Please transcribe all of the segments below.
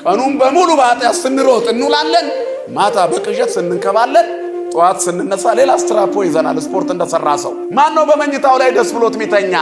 ቀኑን በሙሉ በኃጢአት ስንሮጥ እንውላለን። ማታ በቅዠት ስንንከባለን፣ ጠዋት ስንነሳ ሌላ ስትራፖ ይዘናል ስፖርት እንደሰራ ሰው። ማን ነው በመኝታው ላይ ደስ ብሎት ሚተኛ?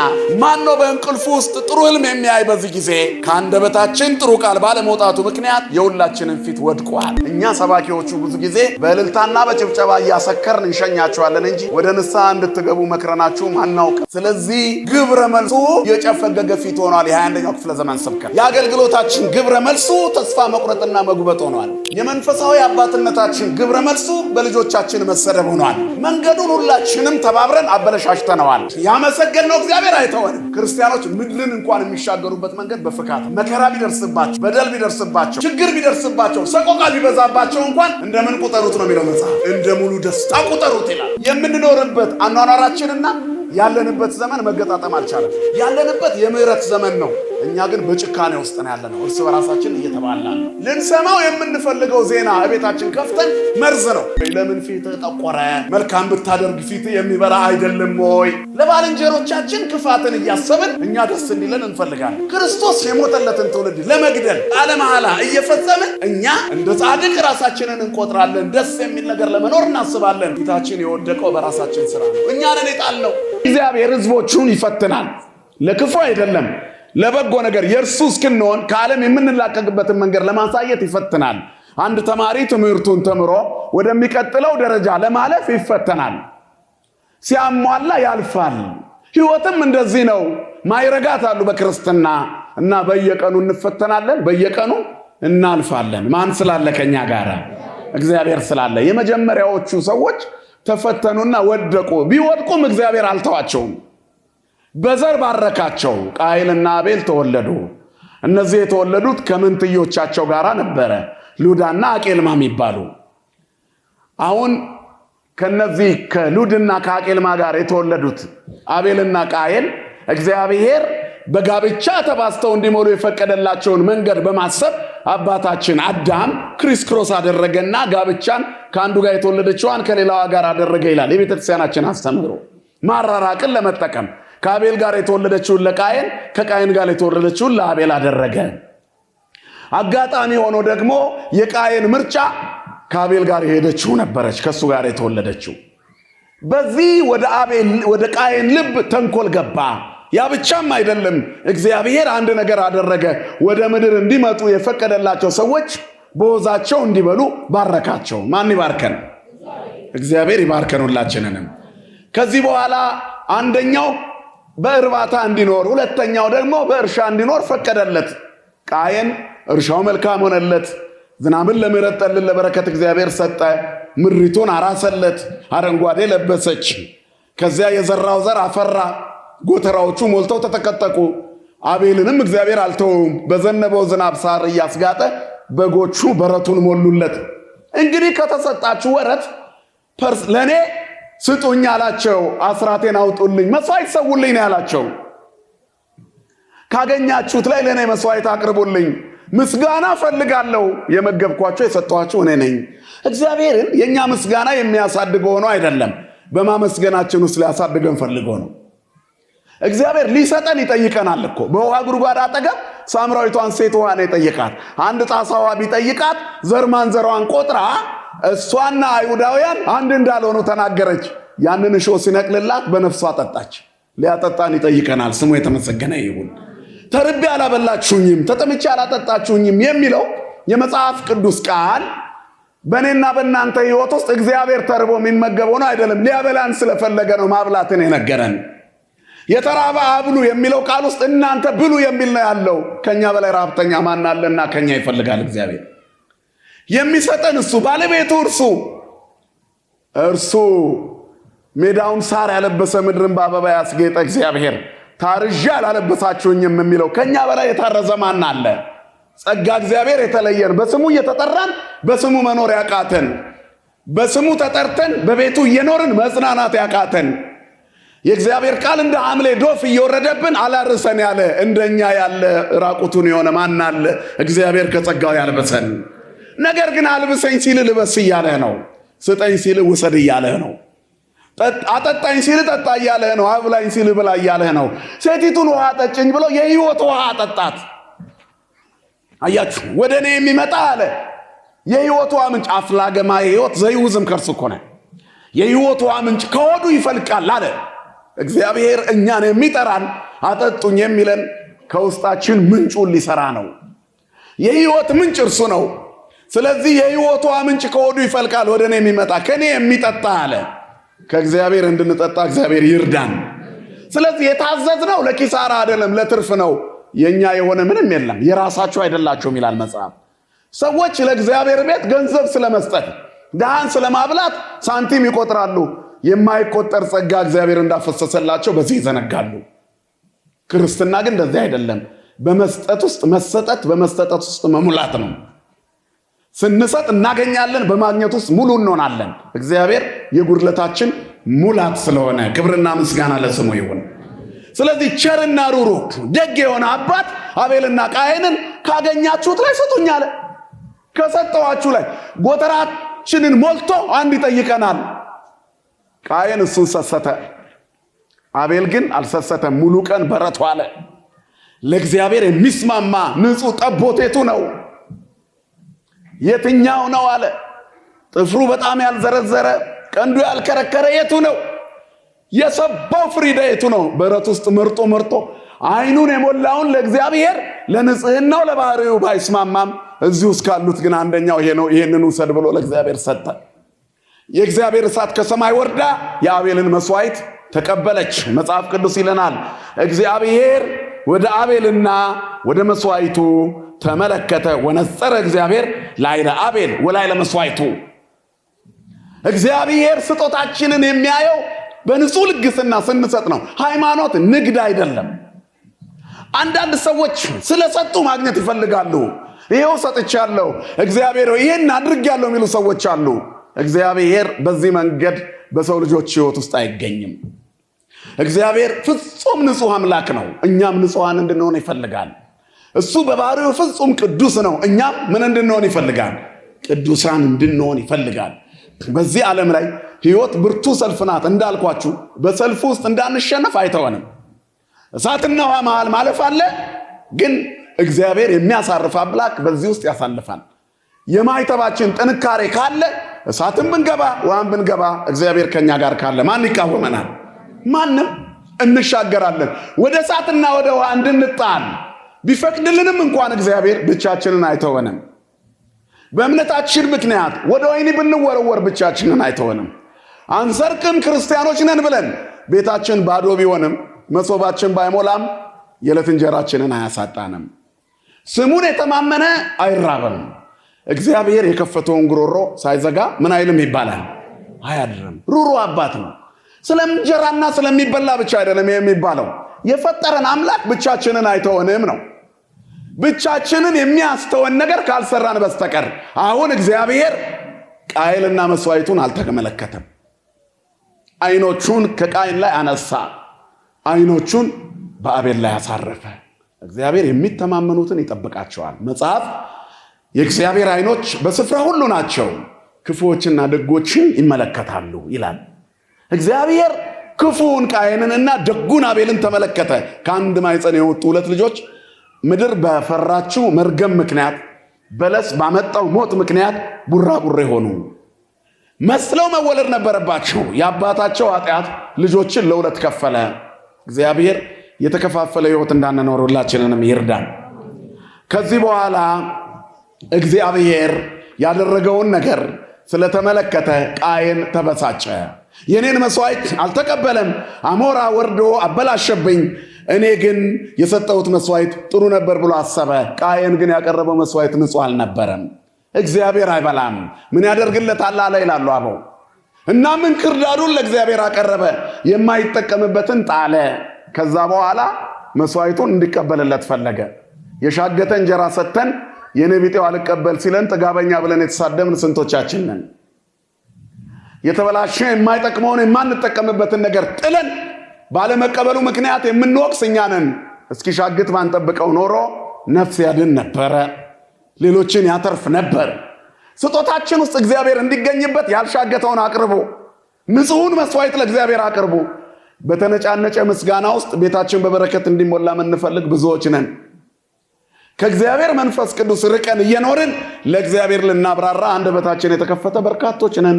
ማን ነው በእንቅልፉ ውስጥ ጥሩ ህልም የሚያይ? በዚህ ጊዜ ከአንደበታችን ጥሩ ቃል ባለመውጣቱ ምክንያት የሁላችንን ፊት ወድቋል። እኛ ሰባኪዎቹ ብዙ ጊዜ በእልልታና በጭብጨባ እያሰከርን እንሸኛቸዋለን እንጂ ወደ ንስሐ እንድትገቡ መክረናችሁም አናውቅም። ስለዚህ ግብረ መልሱ የጨፈገገ ፊት ሆኗል። የ21ኛው ክፍለ ዘመን ስብከት የአገልግሎታችን ግብረ መልሱ ተስፋ መቁረጥና መጉበጥ ሆኗል። የመንፈሳዊ አባትነታችን ግብረ መልሱ በልጆቻችን መሰደብ ሆኗል። መንገዱን ሁላችንም ተባብረን አበለሻሽተነዋል። ያመሰገንነው እግዚአብሔር አይተወንም። ክርስቲያኖች ምድርን እንኳን የሚሻገሩበት መንገድ በፍካት መከራ ቢደርስባቸው፣ በደል ቢደርስባቸው፣ ችግር ቢደርስባቸው፣ ሰቆቃ ቢበዛባቸው እንኳን እንደምን ቁጠሩት ነው የሚለው መጽሐፍ። እንደ ሙሉ ደስታ ቁጠሩት ይላል። የምንኖርበት አኗኗራችንና ያለንበት ዘመን መገጣጠም አልቻለም። ያለንበት የምህረት ዘመን ነው። እኛ ግን በጭካኔ ውስጥ ነው ያለነው። እርስ በራሳችን እየተባላን ነው። ልንሰማው የምንፈልገው ዜና እቤታችን ከፍተን መርዝ ነው። ለምን ፊት ጠቆረ? መልካም ብታደርግ ፊት የሚበራ አይደለም ወይ? ለባልንጀሮቻችን ክፋትን እያሰብን እኛ ደስ እንዲለን እንፈልጋለን። ክርስቶስ የሞተለትን ትውልድ ለመግደል ቃለ መሐላ እየፈጸምን እኛ እንደ ጻድቅ ራሳችንን እንቆጥራለን። ደስ የሚል ነገር ለመኖር እናስባለን። ፊታችን የወደቀው በራሳችን ስራ ነው። እኛ ነን የጣልነው። እግዚአብሔር ሕዝቦቹን ይፈትናል። ለክፉ አይደለም ለበጎ ነገር የእርሱ እስክንሆን ከዓለም የምንላቀቅበትን መንገድ ለማሳየት ይፈትናል። አንድ ተማሪ ትምህርቱን ተምሮ ወደሚቀጥለው ደረጃ ለማለፍ ይፈተናል። ሲያሟላ ያልፋል። ሕይወትም እንደዚህ ነው። ማይረጋት አሉ በክርስትና እና በየቀኑ እንፈተናለን፣ በየቀኑ እናልፋለን። ማን ስላለ ከኛ ጋር? እግዚአብሔር ስላለ። የመጀመሪያዎቹ ሰዎች ተፈተኑና ወደቁ። ቢወድቁም እግዚአብሔር አልተዋቸውም። በዘር ባረካቸው። ቃየልና አቤል ተወለዱ። እነዚህ የተወለዱት ከምንትዮቻቸው ጋር ነበረ፣ ሉዳና አቄልማ የሚባሉ። አሁን ከነዚህ ከሉድና ከአቄልማ ጋር የተወለዱት አቤልና ቃየል እግዚአብሔር በጋብቻ ተባስተው እንዲሞሉ የፈቀደላቸውን መንገድ በማሰብ አባታችን አዳም ክሪስክሮስ አደረገና ጋብቻን ከአንዱ ጋር የተወለደችዋን ከሌላዋ ጋር አደረገ ይላል የቤተክርስቲያናችን አስተምህሮ። ማራራቅን ለመጠቀም ከአቤል ጋር የተወለደችውን ለቃየን፣ ከቃየን ጋር የተወለደችውን ለአቤል አደረገ። አጋጣሚ ሆኖ ደግሞ የቃየን ምርጫ ከአቤል ጋር የሄደችው ነበረች፣ ከሱ ጋር የተወለደችው። በዚህ ወደ ቃየን ልብ ተንኮል ገባ። ያ ብቻም አይደለም፣ እግዚአብሔር አንድ ነገር አደረገ። ወደ ምድር እንዲመጡ የፈቀደላቸው ሰዎች በወዛቸው እንዲበሉ ባረካቸው። ማን ይባርከን? እግዚአብሔር ይባርከን ሁላችንንም። ከዚህ በኋላ አንደኛው በእርባታ እንዲኖር፣ ሁለተኛው ደግሞ በእርሻ እንዲኖር ፈቀደለት። ቃየን እርሻው መልካም ሆነለት። ዝናብን ለምሕረት ጠልን ለበረከት እግዚአብሔር ሰጠ። ምድሪቱን አራሰለት፣ አረንጓዴ ለበሰች። ከዚያ የዘራው ዘር አፈራ። ጎተራዎቹ ሞልተው ተጠቀጠቁ። አቤልንም እግዚአብሔር አልተወውም። በዘነበው ዝናብ ሳር እያስጋጠ በጎቹ በረቱን ሞሉለት። እንግዲህ ከተሰጣችሁ ወረት ለእኔ ስጡኝ አላቸው። አስራቴን አውጡልኝ፣ መስዋዕት ሰውልኝ ነው ያላቸው። ካገኛችሁት ላይ ለእኔ መስዋዕት አቅርቡልኝ፣ ምስጋና ፈልጋለሁ። የመገብኳቸው የሰጠኋቸው እኔ ነኝ። እግዚአብሔርን የእኛ ምስጋና የሚያሳድገው ሆኖ አይደለም፣ በማመስገናችን ውስጥ ሊያሳድገን ፈልጎ ነው። እግዚአብሔር ሊሰጠን ይጠይቀናል እኮ። በውሃ ጉድጓድ አጠገብ ሳምራዊቷን ሴት ውሃ ነው የጠየቃት። አንድ ጣሳ ውሃ ቢጠይቃት ዘር ማንዘሯን ቆጥራ እሷና አይሁዳውያን አንድ እንዳልሆኑ ተናገረች። ያንን እሾህ ሲነቅልላት በነፍሷ ጠጣች። ሊያጠጣን ይጠይቀናል። ስሙ የተመሰገነ ይሁን። ተርቤ አላበላችሁኝም፣ ተጠምቼ አላጠጣችሁኝም የሚለው የመጽሐፍ ቅዱስ ቃል በእኔና በእናንተ ሕይወት ውስጥ እግዚአብሔር ተርቦ የሚመገበው ነው አይደለም። ሊያበላን ስለፈለገ ነው ማብላትን የነገረን። የተራበ አብሉ የሚለው ቃል ውስጥ እናንተ ብሉ የሚል ነው ያለው። ከኛ በላይ ረሃብተኛ ማን አለና ከኛ ይፈልጋል እግዚአብሔር። የሚሰጠን እሱ፣ ባለቤቱ እርሱ ሜዳውን ሳር ያለበሰ ምድርን በአበባ ያስጌጠ እግዚአብሔር ታርዣ አላለበሳችሁኝም የሚለው ከኛ በላይ የታረዘ ማን አለ? ጸጋ እግዚአብሔር የተለየን፣ በስሙ እየተጠራን በስሙ መኖር ያቃተን፣ በስሙ ተጠርተን በቤቱ እየኖርን መጽናናት ያቃተን፣ የእግዚአብሔር ቃል እንደ ሐምሌ ዶፍ እየወረደብን አላርሰን ያለ እንደኛ ያለ ራቁቱን የሆነ ማን አለ? እግዚአብሔር ከጸጋው ያልበሰን። ነገር ግን አልብሰኝ ሲል ልበስ እያለ ነው። ስጠኝ ሲል ውሰድ እያለ ነው። አጠጣኝ ሲል ጠጣ እያለ ነው። አብላኝ ሲል ብላ እያለ ነው። ሴቲቱን ውሃ ጠጭኝ ብሎ የሕይወት ውሃ አጠጣት። አያችሁ ወደኔ የሚመጣ አለ የሕይወቷ ምንጭ አፍላገማ ሕይወት ዘይውዝም ከርሱ ኮነ የሕይወቷ ምንጭ ከሆዱ ይፈልቃል አለ። እግዚአብሔር እኛን የሚጠራን አጠጡኝ የሚለን ከውስጣችን ምንጩን ሊሰራ ነው። የሕይወት ምንጭ እርሱ ነው። ስለዚህ የሕይወቷ ምንጭ ከሆዱ ይፈልቃል ወደኔ የሚመጣ ከኔ የሚጠጣ አለ። ከእግዚአብሔር እንድንጠጣ እግዚአብሔር ይርዳን። ስለዚህ የታዘዝነው ለኪሳራ አይደለም ለትርፍ ነው። የኛ የሆነ ምንም የለም የራሳችሁ አይደላችሁም ይላል መጽሐፍ። ሰዎች ለእግዚአብሔር ቤት ገንዘብ ስለመስጠት ድሃን ስለማብላት ሳንቲም ይቆጥራሉ። የማይቆጠር ጸጋ እግዚአብሔር እንዳፈሰሰላቸው በዚህ ይዘነጋሉ። ክርስትና ግን እንደዚህ አይደለም። በመስጠት ውስጥ መሰጠት፣ በመስጠት ውስጥ መሙላት ነው። ስንሰጥ እናገኛለን፣ በማግኘት ውስጥ ሙሉ እንሆናለን። እግዚአብሔር የጉድለታችን ሙላት ስለሆነ ክብርና ምስጋና ለስሙ ይሁን። ስለዚህ ቸርና ሩሩ ደግ የሆነ አባት አቤልና ቃየንን ካገኛችሁት ላይ ስጡኝ አለ። ከሰጠዋችሁ ላይ ጎተራችንን ሞልቶ አንድ ይጠይቀናል። ቃየን እሱን ሰሰተ፣ አቤል ግን አልሰሰተም። ሙሉ ቀን በረቱ አለ። ለእግዚአብሔር የሚስማማ ንጹህ ጠቦት የቱ ነው? የትኛው ነው አለ። ጥፍሩ በጣም ያልዘረዘረ ቀንዱ ያልከረከረ የቱ ነው? የሰባው ፍሪዳ የቱ ነው? በረት ውስጥ መርጦ አይኑን የሞላውን ለእግዚአብሔር ለንጽህናው ለባህሪው ባይስማማም እዚህ ውስጥ ካሉት ግን አንደኛው ይሄ ነው፣ ይሄንን ውሰድ ብሎ ለእግዚአብሔር ሰጠ። የእግዚአብሔር እሳት ከሰማይ ወርዳ የአቤልን መስዋዕት ተቀበለች። መጽሐፍ ቅዱስ ይለናል እግዚአብሔር ወደ አቤልና ወደ መስዋዕቱ ተመለከተ። ወነጸረ እግዚአብሔር ላይለ አቤል ወላይለ መስዋዕቱ። እግዚአብሔር ስጦታችንን የሚያየው በንጹህ ልግስና ስንሰጥ ነው። ሃይማኖት ንግድ አይደለም። አንዳንድ ሰዎች ስለሰጡ ማግኘት ይፈልጋሉ። ይሄው ሰጥቻለሁ እግዚአብሔር ይሄን አድርጌያለሁ የሚሉ ሰዎች አሉ። እግዚአብሔር በዚህ መንገድ በሰው ልጆች ሕይወት ውስጥ አይገኝም። እግዚአብሔር ፍጹም ንጹህ አምላክ ነው። እኛም ንጹሃን እንድንሆን ይፈልጋል። እሱ በባህሪው ፍጹም ቅዱስ ነው። እኛም ምን እንድንሆን ይፈልጋል? ቅዱሳን እንድንሆን ይፈልጋል። በዚህ ዓለም ላይ ሕይወት ብርቱ ሰልፍ ናት። እንዳልኳችሁ በሰልፉ ውስጥ እንዳንሸነፍ አይተወንም። እሳትና ውሃ መሃል ማለፍ አለ። ግን እግዚአብሔር የሚያሳርፍ አምላክ በዚህ ውስጥ ያሳልፋል። የማይተባችን ጥንካሬ ካለ እሳትን ብንገባ ውሃን ብንገባ እግዚአብሔር ከኛ ጋር ካለ ማን ይቃወመናል? ማንም። እንሻገራለን። ወደ እሳትና ወደ ውሃ እንድንጣል ቢፈቅድልንም እንኳን እግዚአብሔር ብቻችንን አይተወንም። በእምነታችን ምክንያት ወደ ወህኒ ብንወረወር ብቻችንን አይተወንም። አንሰርቅም ክርስቲያኖች ነን ብለን ቤታችን ባዶ ቢሆንም መሶባችን ባይሞላም የዕለት እንጀራችንን አያሳጣንም። ስሙን የተማመነ አይራብም። እግዚአብሔር የከፈተውን ጉሮሮ ሳይዘጋ ምን አይልም ይባላል? አያድርም። ሩሩ አባት ነው። ስለ እንጀራና ስለሚበላ ብቻ አይደለም የሚባለው። የፈጠረን አምላክ ብቻችንን አይተወንም ነው። ብቻችንን የሚያስተወን ነገር ካልሰራን በስተቀር። አሁን እግዚአብሔር ቃየልና መስዋዕቱን አልተመለከተም። አይኖቹን ከቃየን ላይ አነሳ፣ አይኖቹን በአቤል ላይ አሳረፈ። እግዚአብሔር የሚተማመኑትን ይጠብቃቸዋል። መጽሐፍ የእግዚአብሔር አይኖች በስፍራ ሁሉ ናቸው፣ ክፉዎችና ደጎችን ይመለከታሉ ይላል። እግዚአብሔር ክፉውን ቃየንንና ደጉን አቤልን ተመለከተ። ከአንድ ማኅፀን የወጡ ሁለት ልጆች ምድር በፈራችው መርገም ምክንያት በለስ ባመጣው ሞት ምክንያት ቡራቡሬ ሆኑ። መስለው መወለድ ነበረባቸው። የአባታቸው ኃጢአት ልጆችን ለሁለት ከፈለ። እግዚአብሔር የተከፋፈለ ሕይወት እንዳንኖር ሁላችንንም ይርዳን። ከዚህ በኋላ እግዚአብሔር ያደረገውን ነገር ስለተመለከተ ቃየን ተበሳጨ። የኔን መስዋዕት አልተቀበለም፣ አሞራ ወርዶ አበላሸብኝ፣ እኔ ግን የሰጠሁት መስዋዕት ጥሩ ነበር ብሎ አሰበ። ቃየን ግን ያቀረበው መስዋዕት ንጹህ አልነበረም። እግዚአብሔር አይበላም፣ ምን ያደርግለታል አለ ይላሉ አበው። እና ምን ክርዳዱን ለእግዚአብሔር አቀረበ፣ የማይጠቀምበትን ጣለ። ከዛ በኋላ መስዋዕቱን እንዲቀበልለት ፈለገ። የሻገተ እንጀራ ሰጥተን የኔ ቢጤው አልቀበል ሲለን ጥጋበኛ ብለን የተሳደምን ስንቶቻችን ነን? የተበላሸ የማይጠቅመውን የማንጠቀምበትን ነገር ጥለን ባለመቀበሉ ምክንያት የምንወቅስ እኛ ነን። እስኪሻግት ባንጠብቀው ኖሮ ነፍስ ያድን ነበረ፣ ሌሎችን ያተርፍ ነበር። ስጦታችን ውስጥ እግዚአብሔር እንዲገኝበት ያልሻገተውን አቅርቡ፣ ንጹሑን መስዋዕት ለእግዚአብሔር አቅርቡ። በተነጫነጨ ምስጋና ውስጥ ቤታችን በበረከት እንዲሞላ የምንፈልግ ብዙዎች ነን። ከእግዚአብሔር መንፈስ ቅዱስ ርቀን እየኖርን ለእግዚአብሔር ልናብራራ አንደበታችን የተከፈተ በርካቶች ነን።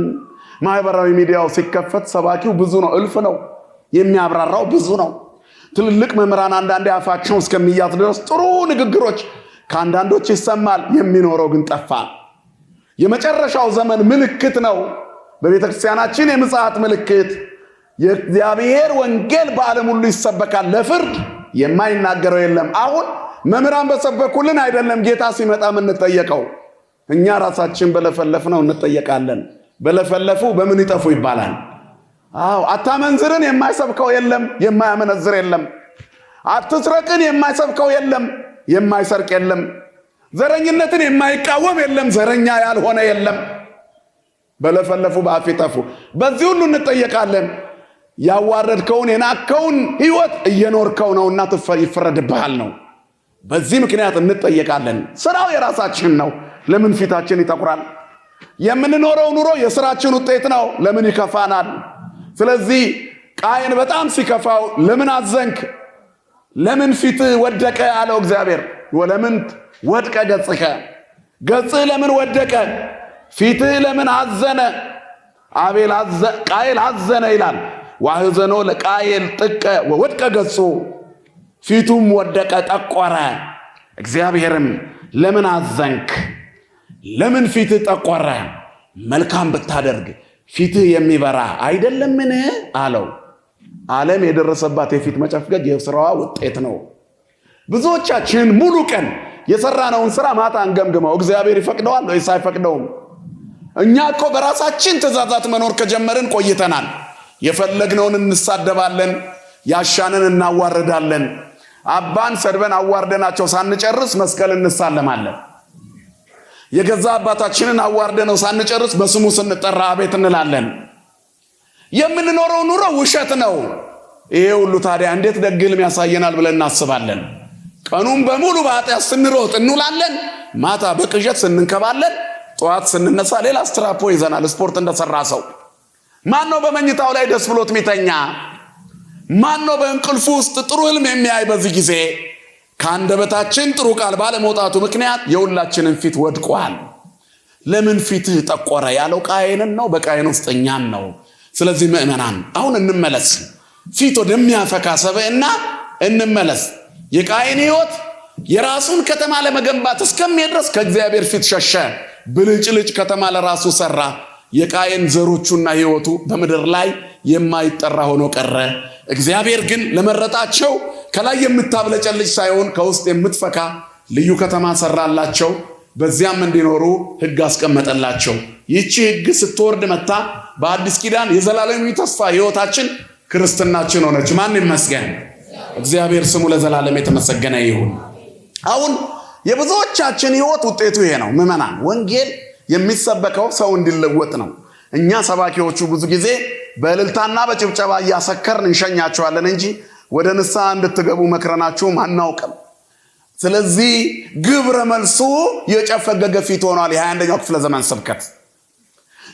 ማህበራዊ ሚዲያው ሲከፈት ሰባኪው ብዙ ነው፣ እልፍ ነው፣ የሚያብራራው ብዙ ነው። ትልልቅ መምህራን አንዳንዴ አፋቸው እስከሚያዝ ድረስ ጥሩ ንግግሮች ከአንዳንዶች ይሰማል። የሚኖረው ግን ጠፋ። የመጨረሻው ዘመን ምልክት ነው። በቤተክርስቲያናችን የምጽአት ምልክት የእግዚአብሔር ወንጌል በዓለም ሁሉ ይሰበካል። ለፍርድ የማይናገረው የለም። አሁን መምህራን በሰበኩልን አይደለም ጌታ ሲመጣ የምንጠየቀው፣ እኛ ራሳችን በለፈለፍነው እንጠየቃለን። በለፈለፉ በምን ይጠፉ ይባላል። አታመንዝርን የማይሰብከው የለም፣ የማያመነዝር የለም። አትስረቅን የማይሰብከው የለም፣ የማይሰርቅ የለም። ዘረኝነትን የማይቃወም የለም፣ ዘረኛ ያልሆነ የለም። በለፈለፉ በአፍ ይጠፉ። በዚህ ሁሉ እንጠየቃለን። ያዋረድከውን የናከውን ህይወት እየኖርከው ነውና ይፈረድብሃል ነው። በዚህ ምክንያት እንጠየቃለን። ስራው የራሳችን ነው። ለምን ፊታችን ይጠቁራል? የምንኖረው ኑሮ የስራችን ውጤት ነው። ለምን ይከፋናል? ስለዚህ ቃየን በጣም ሲከፋው ለምን አዘንክ? ለምን ፊት ወደቀ አለው እግዚአብሔር። ወለምን ወድቀ ገጽከ፣ ገጽህ ለምን ወደቀ? ፊትህ ለምን አዘነ? ቃየል አዘነ ይላል። ዋህዘኖ ለቃየል ጥቀ ወወድቀ ገጹ፣ ፊቱም ወደቀ ጠቆረ። እግዚአብሔርም ለምን አዘንክ? ለምን ፊትህ ጠቆረ? መልካም ብታደርግ ፊትህ የሚበራ አይደለምን አለው። ዓለም የደረሰባት የፊት መጨፍገግ የስራዋ ውጤት ነው። ብዙዎቻችን ሙሉ ቀን የሰራነውን ስራ ማታ እንገምግመው። እግዚአብሔር ይፈቅደዋል ወይስ አይፈቅደውም? እኛ እኮ በራሳችን ትእዛዛት መኖር ከጀመርን ቆይተናል። የፈለግነውን እንሳደባለን፣ ያሻንን እናዋርዳለን። አባን ሰድበን አዋርደናቸው ሳንጨርስ መስቀል እንሳለማለን። የገዛ አባታችንን አዋርደነው ሳንጨርስ በስሙ ስንጠራ አቤት እንላለን። የምንኖረው ኑሮ ውሸት ነው። ይሄ ሁሉ ታዲያ እንዴት ደግ ሕልም ያሳየናል ብለን እናስባለን? ቀኑን በሙሉ በኃጢአት ስንሮጥ እንውላለን። ማታ በቅዠት ስንንከባለን፣ ጠዋት ስንነሳ ሌላ ስትራፖ ይዘናል ስፖርት እንደሰራ ሰው። ማን ነው በመኝታው ላይ ደስ ብሎት ሚተኛ? ማን ነው በእንቅልፉ ውስጥ ጥሩ ሕልም የሚያይ? በዚህ ጊዜ ከአንደበታችን ጥሩ ቃል ባለመውጣቱ ምክንያት የሁላችንን ፊት ወድቋል። ለምን ፊትህ ጠቆረ ያለው ቃየንን ነው፣ በቃየን ውስጥ እኛን ነው። ስለዚህ ምእመናን አሁን እንመለስ፣ ፊት ወደሚያፈካ ሰብዕና እንመለስ። የቃየን ሕይወት የራሱን ከተማ ለመገንባት እስከሚድረስ ከእግዚአብሔር ፊት ሸሸ። ብልጭልጭ ከተማ ለራሱ ሰራ። የቃየን ዘሮቹና ሕይወቱ በምድር ላይ የማይጠራ ሆኖ ቀረ። እግዚአብሔር ግን ለመረጣቸው ከላይ የምታብለጨልጭ ሳይሆን ከውስጥ የምትፈካ ልዩ ከተማ ሰራላቸው። በዚያም እንዲኖሩ ሕግ አስቀመጠላቸው። ይህቺ ሕግ ስትወርድ መታ በአዲስ ኪዳን የዘላለማዊ ተስፋ ሕይወታችን ክርስትናችን ሆነች። ማን ይመስገን? እግዚአብሔር ስሙ ለዘላለም የተመሰገነ ይሁን። አሁን የብዙዎቻችን ሕይወት ውጤቱ ይሄ ነው። ምዕመናን ወንጌል የሚሰበከው ሰው እንዲለወጥ ነው። እኛ ሰባኪዎቹ ብዙ ጊዜ በእልልታና በጭብጨባ እያሰከርን እንሸኛቸዋለን እንጂ ወደ ንስሐ እንድትገቡ መክረናችሁም አናውቅም። ስለዚህ ግብረ መልሱ የጨፈገገ ፊት ሆኗል። የ21ኛው ክፍለ ዘመን ስብከት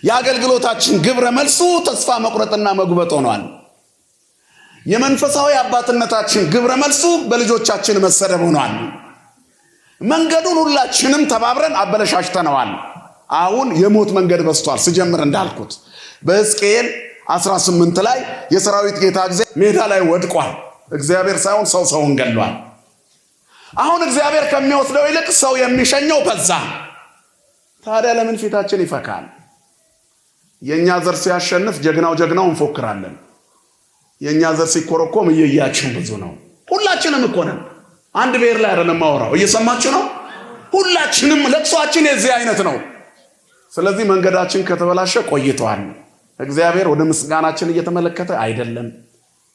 የአገልግሎታችን ግብረ መልሱ ተስፋ መቁረጥና መጉበጥ ሆኗል። የመንፈሳዊ አባትነታችን ግብረ መልሱ በልጆቻችን መሰደብ ሆኗል። መንገዱን ሁላችንም ተባብረን አበለሻሽተነዋል። አሁን የሞት መንገድ በስቷል። ስጀምር እንዳልኩት በሕዝቅኤል 18 ላይ የሰራዊት ጌታ እግዚአብሔር ሜዳ ላይ ወድቋል። እግዚአብሔር ሳይሆን ሰውን ገሏል። አሁን እግዚአብሔር ከሚወስደው ይልቅ ሰው የሚሸኘው በዛ። ታዲያ ለምን ፊታችን ይፈካል? የኛ ዘር ሲያሸንፍ ጀግናው እንፎክራለን። የኛ ዘር ሲኮረኮም እየያችን ብዙ ነው። ሁላችንም እኮ ነን። አንድ ብሔር ላይ አይደለም ማወራው። እየሰማችሁ ነው? ሁላችንም ለቅሷችን የዚህ አይነት ነው። ስለዚህ መንገዳችን ከተበላሸ ቆይቷል። እግዚአብሔር ወደ ምስጋናችን እየተመለከተ አይደለም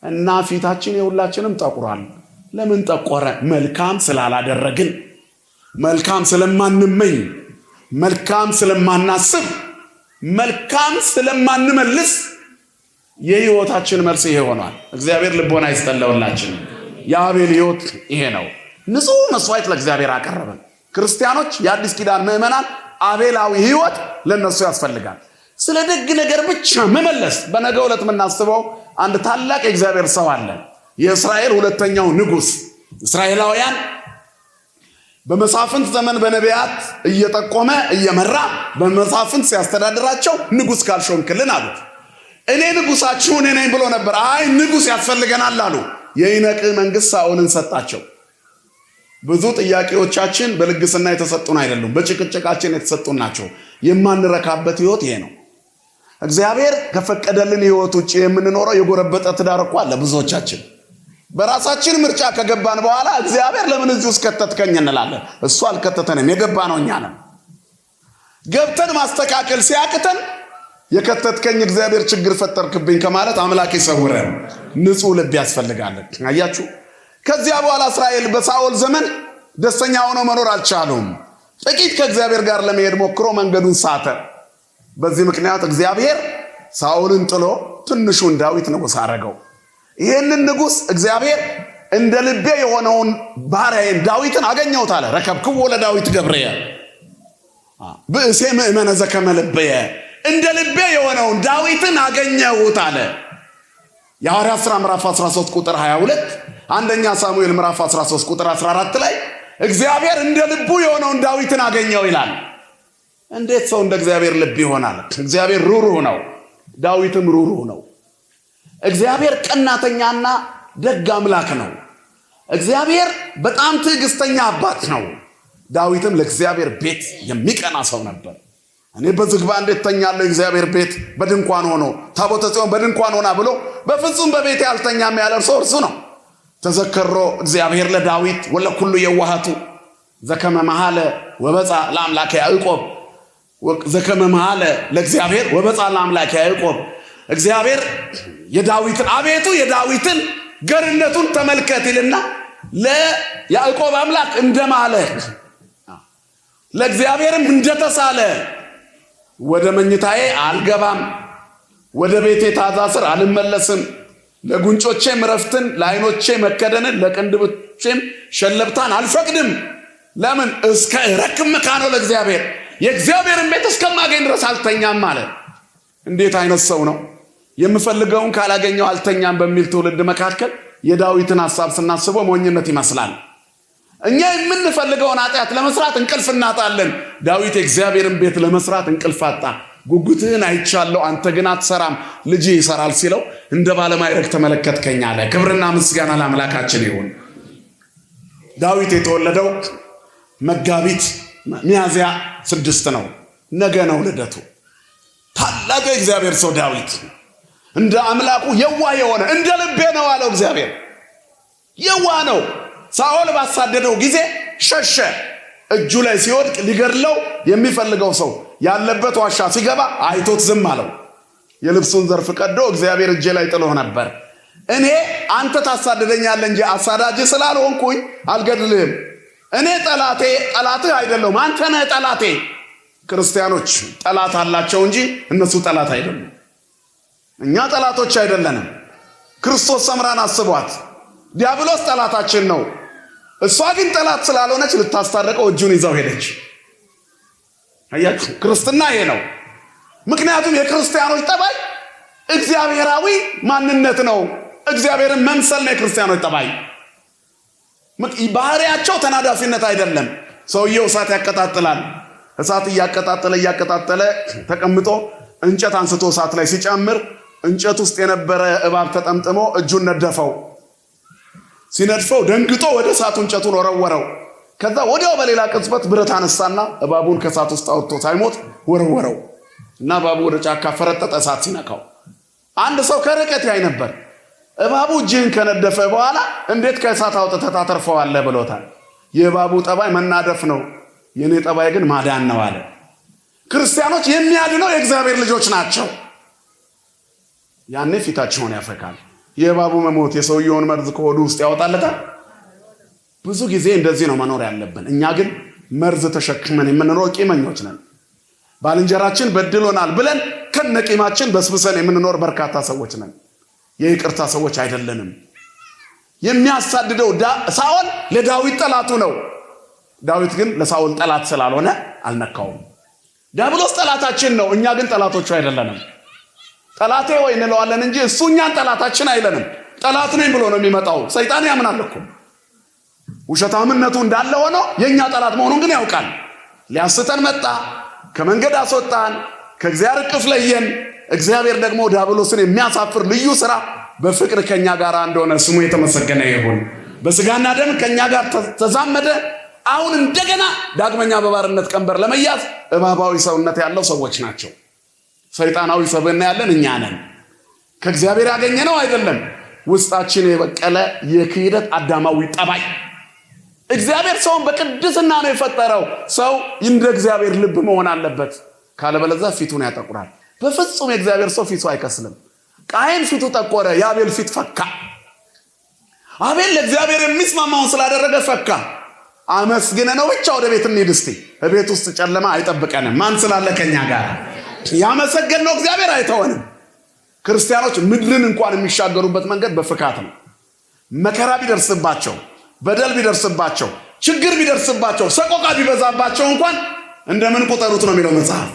እና ፊታችን የሁላችንም ጠቁሯል። ለምን ጠቆረ? መልካም ስላላደረግን፣ መልካም ስለማንመኝ፣ መልካም ስለማናስብ፣ መልካም ስለማንመልስ የህይወታችን መልስ ይሄ ሆኗል። እግዚአብሔር ልቦና ይስጠለውላችን። የአቤል ህይወት ይሄ ነው። ንጹህ መስዋዕት ለእግዚአብሔር አቀረበ። ክርስቲያኖች፣ የአዲስ ኪዳን ምዕመናን አቤላዊ ህይወት ለነሱ ያስፈልጋል። ስለ ደግ ነገር ብቻ መመለስ። በነገው ዕለት የምናስበው አንድ ታላቅ የእግዚአብሔር ሰው አለ። የእስራኤል ሁለተኛው ንጉስ። እስራኤላውያን በመሳፍንት ዘመን በነቢያት እየጠቆመ እየመራ በመሳፍንት ሲያስተዳድራቸው ንጉሥ ካልሾምክልን አሉት። እኔ ንጉሳችሁ እኔ ነኝ ብሎ ነበር። አይ ንጉሥ ያስፈልገናል አሉ። የይነቅ መንግሥት ሳኦልን ሰጣቸው። ብዙ ጥያቄዎቻችን በልግስና የተሰጡን አይደሉም፣ በጭቅጭቃችን የተሰጡን ናቸው። የማንረካበት ህይወት ይሄ ነው። እግዚአብሔር ከፈቀደልን ህይወት ውጪ የምንኖረው የጎረበጠ ትዳር እኮ አለ ብዙዎቻችን። በራሳችን ምርጫ ከገባን በኋላ እግዚአብሔር ለምን እዚህ ውስጥ ከተትከኝ እንላለን። እሱ አልከተተንም፣ የገባ ነው እኛ ነን። ገብተን ማስተካከል ሲያቅተን የከተትከኝ እግዚአብሔር ችግር ፈጠርክብኝ ከማለት አምላክ ይሰውረን። ንጹህ ልብ ያስፈልጋል። አያችሁ፣ ከዚያ በኋላ እስራኤል በሳኦል ዘመን ደስተኛ ሆነው መኖር አልቻሉም። ጥቂት ከእግዚአብሔር ጋር ለመሄድ ሞክሮ መንገዱን ሳተ። በዚህ ምክንያት እግዚአብሔር ሳኦልን ጥሎ ትንሹን ዳዊት ንጉሥ አረገው። ይህንን ንጉሥ እግዚአብሔር እንደ ልቤ የሆነውን ባሪያዬን ዳዊትን አገኘሁት አለ። ረከብክዎ ለዳዊት ገብርየ ብእሴ ምእመነ ዘከመ ልብየ፣ እንደ ልቤ የሆነውን ዳዊትን አገኘሁት አለ። የሐዋርያት ሥራ ምዕራፍ 13 ቁጥር 22፣ አንደኛ ሳሙኤል ምዕራፍ 13 ቁጥር 14 ላይ እግዚአብሔር እንደ ልቡ የሆነውን ዳዊትን አገኘው ይላል። እንዴት ሰው እንደ እግዚአብሔር ልብ ይሆናል? እግዚአብሔር ሩሩህ ነው፣ ዳዊትም ሩሩህ ነው። እግዚአብሔር ቀናተኛና ደግ አምላክ ነው። እግዚአብሔር በጣም ትዕግስተኛ አባት ነው። ዳዊትም ለእግዚአብሔር ቤት የሚቀና ሰው ነበር። እኔ በዝግባ እንዴት ተኛለሁ እግዚአብሔር ቤት በድንኳን ሆኖ ታቦተ ጽዮን በድንኳን ሆና ብሎ በፍጹም በቤቴ አልተኛም ያለ እርሱ ነው። ተዘከሮ እግዚአብሔር ለዳዊት ወለኩሉ የዋሃቱ ዘከመ መሐለ ወበጻ ለአምላከ ያዕቆብ፣ ዘከመ መሐለ ለእግዚአብሔር ወበጻ ለአምላከ ያዕቆብ። እግዚአብሔር የዳዊትን አቤቱ የዳዊትን ገርነቱን ተመልከት ይልና ለያዕቆብ አምላክ እንደማለ ለእግዚአብሔርም እንደተሳለ ወደ መኝታዬ አልገባም፣ ወደ ቤቴ ታዛ ስር አልመለስም፣ ለጉንጮቼም ረፍትን፣ ለዓይኖቼ መከደንን፣ ለቅንድቦቼም ሸለብታን አልፈቅድም። ለምን? እስከ ረክም መካነው ለእግዚአብሔር፣ የእግዚአብሔርን ቤት እስከማገኝ ድረስ አልተኛም አለ። እንዴት አይነት ሰው ነው? የምፈልገውን ካላገኘው አልተኛም በሚል ትውልድ መካከል የዳዊትን ሐሳብ ስናስበው ሞኝነት ይመስላል። እኛ የምንፈልገውን ኃጢአት ለመስራት እንቅልፍ እናጣለን። ዳዊት የእግዚአብሔርን ቤት ለመስራት እንቅልፍ አጣ። ጉጉትህን አይቻለሁ፣ አንተ ግን አትሰራም፣ ልጅ ይሰራል ሲለው እንደ ባለማዕረግ ተመለከትከኝ አለ። ክብርና ምስጋና ለአምላካችን ይሁን። ዳዊት የተወለደው መጋቢት ሚያዝያ 6 ነው። ነገ ነው ልደቱ። ታላቁ የእግዚአብሔር ሰው ዳዊት እንደ አምላኩ የዋህ የሆነ እንደ ልቤ ነው አለው። እግዚአብሔር የዋህ ነው። ሳኦል ባሳደደው ጊዜ ሸሸ። እጁ ላይ ሲወድቅ ሊገድለው የሚፈልገው ሰው ያለበት ዋሻ ሲገባ አይቶት ዝም አለው። የልብሱን ዘርፍ ቀዶ እግዚአብሔር እጄ ላይ ጥሎህ ነበር፣ እኔ አንተ ታሳደደኛለህ እንጂ አሳዳጅ ስላልሆንኩኝ አልገድልህም። እኔ ጠላትህ አይደለሁም፣ አንተ ነህ ጠላቴ። ክርስቲያኖች ጠላት አላቸው እንጂ እነሱ ጠላት አይደሉም። እኛ ጠላቶች አይደለንም። ክርስቶስ ሰምራን አስቧት። ዲያብሎስ ጠላታችን ነው። እሷ ግን ጠላት ስላልሆነች ልታስታርቀው እጁን ይዛው ሄደች። አያችሁ፣ ክርስትና ይሄ ነው። ምክንያቱም የክርስቲያኖች ጠባይ እግዚአብሔራዊ ማንነት ነው። እግዚአብሔርን መምሰል ነው የክርስቲያኖች ጠባይ። ባህሪያቸው ተናዳፊነት አይደለም። ሰውየው እሳት ያቀጣጥላል። እሳት እያቀጣጠለ ተቀምጦ እንጨት አንስቶ እሳት ላይ ሲጨምር እንጨት ውስጥ የነበረ እባብ ተጠምጥሞ እጁን ነደፈው። ሲነድፈው ደንግጦ ወደ እሳቱ እንጨቱን ወረወረው። ከዛ ወዲያው በሌላ ቅጽበት ብረት አነሳና እባቡን ከእሳት ውስጥ አውጥቶ ሳይሞት ወረወረው እና እባቡ ወደ ጫካ ፈረጠጠ። እሳት ሲነካው አንድ ሰው ከርቀት ያይ ነበር። እባቡ እጅህን ከነደፈ በኋላ እንዴት ከእሳት አውጥተህ ታተርፈዋለህ ብሎታል። የእባቡ ጠባይ መናደፍ ነው፣ የኔ ጠባይ ግን ማዳን ነው አለ። ክርስቲያኖች የሚያድነው የእግዚአብሔር ልጆች ናቸው። ያኔ ፊታቸውን ያፈካል። የእባቡ መሞት የሰውየውን መርዝ ከሆዱ ውስጥ ያወጣለታል። ብዙ ጊዜ እንደዚህ ነው መኖር ያለብን። እኛ ግን መርዝ ተሸክመን የምንኖር ቂመኞች ነን። ባልንጀራችን በድሎናል ብለን ከነቂማችን በስብሰን የምንኖር በርካታ ሰዎች ነን። የይቅርታ ሰዎች አይደለንም። የሚያሳድደው ሳኦል ለዳዊት ጠላቱ ነው። ዳዊት ግን ለሳኦል ጠላት ስላልሆነ አልነካውም። ዲያብሎስ ጠላታችን ነው፣ እኛ ግን ጠላቶቹ አይደለንም። ጠላቴ ወይ እንለዋለን እንጂ እሱ እኛን ጠላታችን አይለንም። ጠላት ነኝ ብሎ ነው የሚመጣው። ሰይጣን ያምናል እኮ ውሸታምነቱ እንዳለ ሆኖ የኛ ጠላት መሆኑን ግን ያውቃል። ሊያስተን መጣ፣ ከመንገድ አስወጣን፣ ከእግዚአብሔር እቅፍ ለየን። እግዚአብሔር ደግሞ ዲያብሎስን የሚያሳፍር ልዩ ሥራ በፍቅር ከኛ ጋር እንደሆነ ስሙ የተመሰገነ ይሁን። በስጋና ደም ከኛ ጋር ተዛመደ። አሁን እንደገና ዳግመኛ በባርነት ቀንበር ለመያዝ እባባዊ ሰውነት ያለው ሰዎች ናቸው። ሰይጣናዊ ሰብዕና ያለን እኛ ነን። ከእግዚአብሔር ያገኘነው አይደለም፣ ውስጣችን የበቀለ የክህደት አዳማዊ ጠባይ። እግዚአብሔር ሰውን በቅድስና ነው የፈጠረው። ሰው እንደ እግዚአብሔር ልብ መሆን አለበት፣ ካለበለዚያ ፊቱን ያጠቁራል። በፍጹም የእግዚአብሔር ሰው ፊቱ አይከስልም። ቃየን ፊቱ ጠቆረ፣ የአቤል ፊት ፈካ። አቤል ለእግዚአብሔር የሚስማማውን ስላደረገ ፈካ። አመስግነ ነው ብቻ ወደ ቤት እንሂድ እስቲ። ቤት ውስጥ ጨለማ አይጠብቀንም። ማን ስላለ ከኛ ጋር? ያመሰገንነው እግዚአብሔር አይተወንም። ክርስቲያኖች ምድርን እንኳን የሚሻገሩበት መንገድ በፍካት ነው። መከራ ቢደርስባቸው፣ በደል ቢደርስባቸው፣ ችግር ቢደርስባቸው፣ ሰቆቃ ቢበዛባቸው እንኳን እንደምን ቁጠሩት ነው የሚለው መጽሐፍ።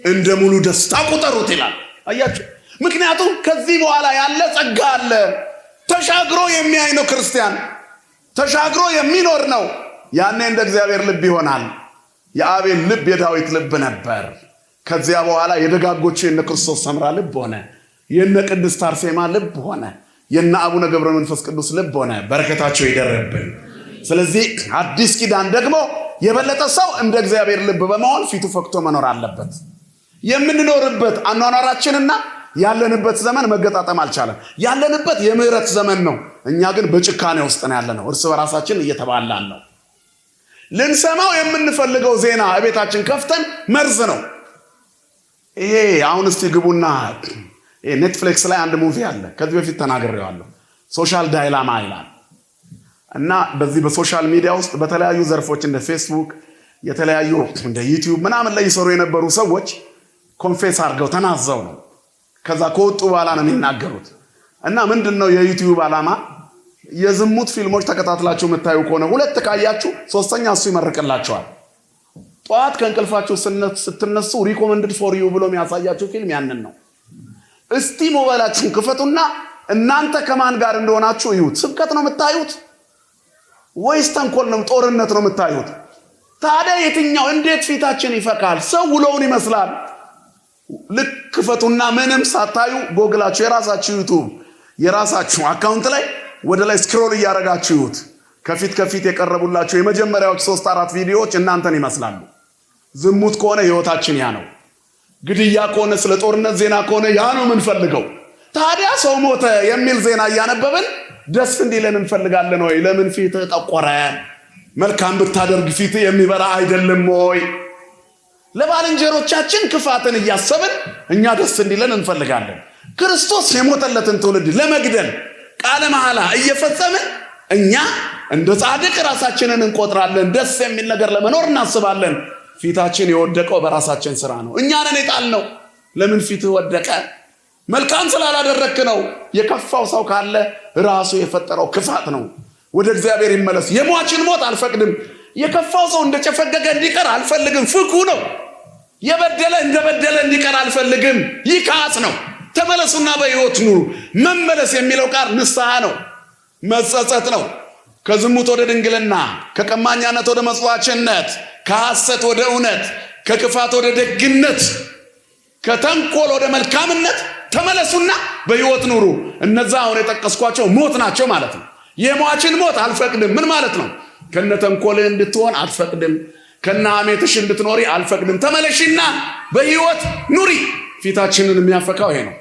እንደ ሙሉ ደስታ ቁጠሩት ይላል። አያችሁ? ምክንያቱም ከዚህ በኋላ ያለ ጸጋ አለ። ተሻግሮ የሚያይ ነው ክርስቲያን፣ ተሻግሮ የሚኖር ነው። ያኔ እንደ እግዚአብሔር ልብ ይሆናል። የአቤል ልብ የዳዊት ልብ ነበር። ከዚያ በኋላ የደጋጎቹ የነ ክርስቶስ ሰምራ ልብ ሆነ፣ የነ ቅድስት አርሴማ ልብ ሆነ፣ የነ አቡነ ገብረ መንፈስ ቅዱስ ልብ ሆነ። በረከታቸው ይደረብን። ስለዚህ አዲስ ኪዳን ደግሞ የበለጠ ሰው እንደ እግዚአብሔር ልብ በመሆን ፊቱ ፈክቶ መኖር አለበት። የምንኖርበት አኗኗራችንና ያለንበት ዘመን መገጣጠም አልቻለም። ያለንበት የምህረት ዘመን ነው። እኛ ግን በጭካኔ ውስጥ ነው ያለነው። እርስ በራሳችን እየተባላን ነው። ልንሰማው የምንፈልገው ዜና እቤታችን ከፍተን መርዝ ነው። ይሄ አሁን እስቲ ግቡና ኔትፍሊክስ ላይ አንድ ሙቪ አለ። ከዚህ በፊት ተናግሬዋለሁ። ሶሻል ዳይላማ ይላል እና በዚህ በሶሻል ሚዲያ ውስጥ በተለያዩ ዘርፎች እንደ ፌስቡክ፣ የተለያዩ እንደ ዩቲዩብ ምናምን ላይ ይሰሩ የነበሩ ሰዎች ኮንፌስ አድርገው ተናዘው ነው ከዛ ከወጡ በኋላ ነው የሚናገሩት። እና ምንድነው የዩቲዩብ ዓላማ? የዝሙት ፊልሞች ተከታትላችሁ የምታዩ ከሆነ 2 ካያችሁ 3ኛ እሱ ይመርቅላችኋል። ጧት ከእንቅልፋችሁ ስትነሱ ሪኮመንድድ ፎር ዩ ብሎ የሚያሳያችሁ ፊልም ያንን ነው። እስቲ ሞባይላችሁን ክፈቱና እናንተ ከማን ጋር እንደሆናችሁ እዩት። ስብከት ነው የምታዩት ወይስ ተንኮል ነው፣ ጦርነት ነው የምታዩት? ታዲያ የትኛው? እንዴት ፊታችን ይፈካል? ሰው ውሎውን ይመስላል። ልክ ክፈቱና ምንም ሳታዩ ጎግላችሁ የራሳችሁ ዩቲዩብ የራሳችሁ አካውንት ላይ ወደ ላይ ስክሮል እያደረጋችሁት ከፊት የቀረቡላችሁ የመጀመሪያዎች 3-4 ቪዲዮዎች እናንተን ይመስላሉ። ዝሙት ከሆነ ህይወታችን ያ ነው። ግድያ ከሆነ ስለ ጦርነት ዜና ከሆነ ያ ነው የምንፈልገው። ታዲያ ሰው ሞተ የሚል ዜና እያነበብን ደስ እንዲለን እንፈልጋለን ወይ? ለምን ፊት ጠቆረ? መልካም ብታደርግ ፊት የሚበራ አይደለም ወይ? ለባልንጀሮቻችን ክፋትን እያሰብን እኛ ደስ እንዲለን እንፈልጋለን። ክርስቶስ የሞተለትን ትውልድ ለመግደል ቃለ መሐላ እየፈጸምን እኛ እንደ ጻድቅ ራሳችንን እንቆጥራለን። ደስ የሚል ነገር ለመኖር እናስባለን። ፊታችን የወደቀው በራሳችን ስራ ነው። እኛ ነን የጣልነው። ለምን ፊትህ ወደቀ? መልካም ስላላደረክ ነው። የከፋው ሰው ካለ ራሱ የፈጠረው ክፋት ነው። ወደ እግዚአብሔር ይመለስ። የሟችን ሞት አልፈቅድም። የከፋው ሰው እንደጨፈገገ እንዲቀር አልፈልግም። ፍኩ ነው። የበደለ እንደበደለ እንዲቀር አልፈልግም። ይካስ ነው። ተመለሱና በሕይወት ኑሩ። መመለስ የሚለው ቃል ንስሐ ነው፣ መጸጸት ነው። ከዝሙት ወደ ድንግልና፣ ከቀማኛነት ወደ መጽዋዕትነት፣ ከሐሰት ወደ እውነት፣ ከክፋት ወደ ደግነት፣ ከተንኮል ወደ መልካምነት ተመለሱና በሕይወት ኑሩ። እነዛ አሁን የጠቀስኳቸው ሞት ናቸው ማለት ነው። የሟችን ሞት አልፈቅድም። ምን ማለት ነው? ከነ ተንኮልህ እንድትሆን አልፈቅድም። ከነ ሐሜትሽ እንድትኖሪ አልፈቅድም። ተመለሽና በሕይወት ኑሪ። ፊታችንን የሚያፈካው ይሄ ነው።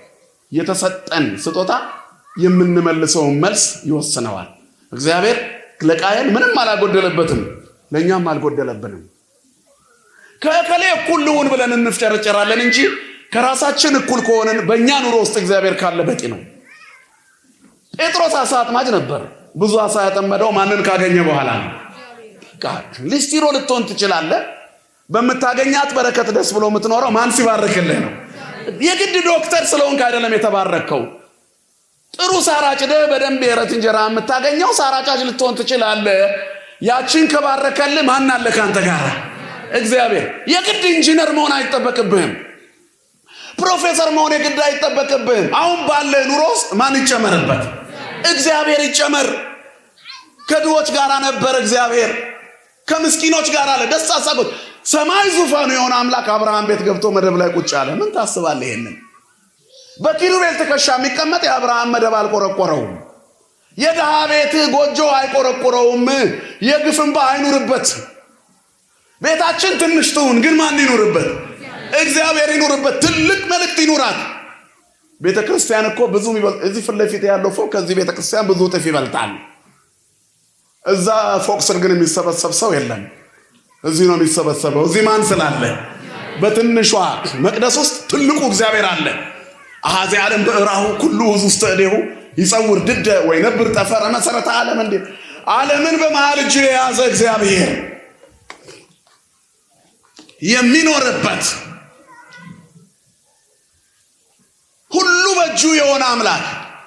የተሰጠን ስጦታ የምንመልሰውን መልስ ይወስነዋል። እግዚአብሔር ለቃየል ምንም አላጎደለበትም፣ ለእኛም አልጎደለብንም። ከእከሌ እኩል ልሁን ብለን እንፍጨረጨራለን እንጂ ከራሳችን እኩል ከሆንን በእኛ ኑሮ ውስጥ እግዚአብሔር ካለ በቂ ነው። ጴጥሮስ አሳ አጥማጅ ነበር። ብዙ አሳ ያጠመደው ማንን ካገኘ በኋላ ነው? ሊስቲሮ ልትሆን ትችላለህ። በምታገኛት በረከት ደስ ብሎ የምትኖረው ማን ሲባርክልህ ነው። የግድ ዶክተር ስለሆንክ አይደለም የተባረከው። ጥሩ ሳር አጭደህ በደንብ የረት እንጀራ የምታገኘው ሳር አጫጅ ልትሆን ትችላለህ። ያችን ከባረከልህ ማን አለ ካንተ ጋር? እግዚአብሔር። የግድ ኢንጂነር መሆን አይጠበቅብህም። ፕሮፌሰር መሆን የግድ አይጠበቅብህም። አሁን ባለ ኑሮ ውስጥ ማን ይጨመርበት? እግዚአብሔር ይጨመር። ከድሆች ጋር ነበር እግዚአብሔር፣ ከምስኪኖች ጋር አለ። ደስ አሳጎት ሰማይ ዙፋኑ የሆነ አምላክ አብርሃም ቤት ገብቶ መደብ ላይ ቁጭ አለ። ምን ታስባለህ? ይሄንን በኪሩቤል ትከሻ የሚቀመጥ የአብርሃም መደብ አልቆረቆረውም። የድሃ ቤት ጎጆ አይቆረቆረውም። የግፍ እንባ አይኑርበት። ቤታችን ትንሽ ትሁን፣ ግን ማን ይኑርበት? እግዚአብሔር ይኑርበት። ትልቅ መልእክት ይኑራት። ቤተ ክርስቲያን እኮ ብዙ ይበልጥ። እዚህ ፊት ለፊት ያለው ፎቅ ከዚህ ቤተ ክርስቲያን ብዙ እጥፍ ይበልጣል። እዛ ፎቅ ስር ግን የሚሰበሰብ ሰው የለም። እዚህ ነው የሚሰበሰበው። እዚህ ማን ስላለ? በትንሿ መቅደስ ውስጥ ትልቁ እግዚአብሔር አለ። አሃዚ ዓለም በእራሁ ኩሉ ውስጥ እዴሁ ይጸውር ድደ ወይ ነብር ጠፈረ መሰረተ ዓለም። እንዴ ዓለምን በመሃል እጁ የያዘ እግዚአብሔር የሚኖርበት ሁሉ በእጁ የሆነ አምላክ፣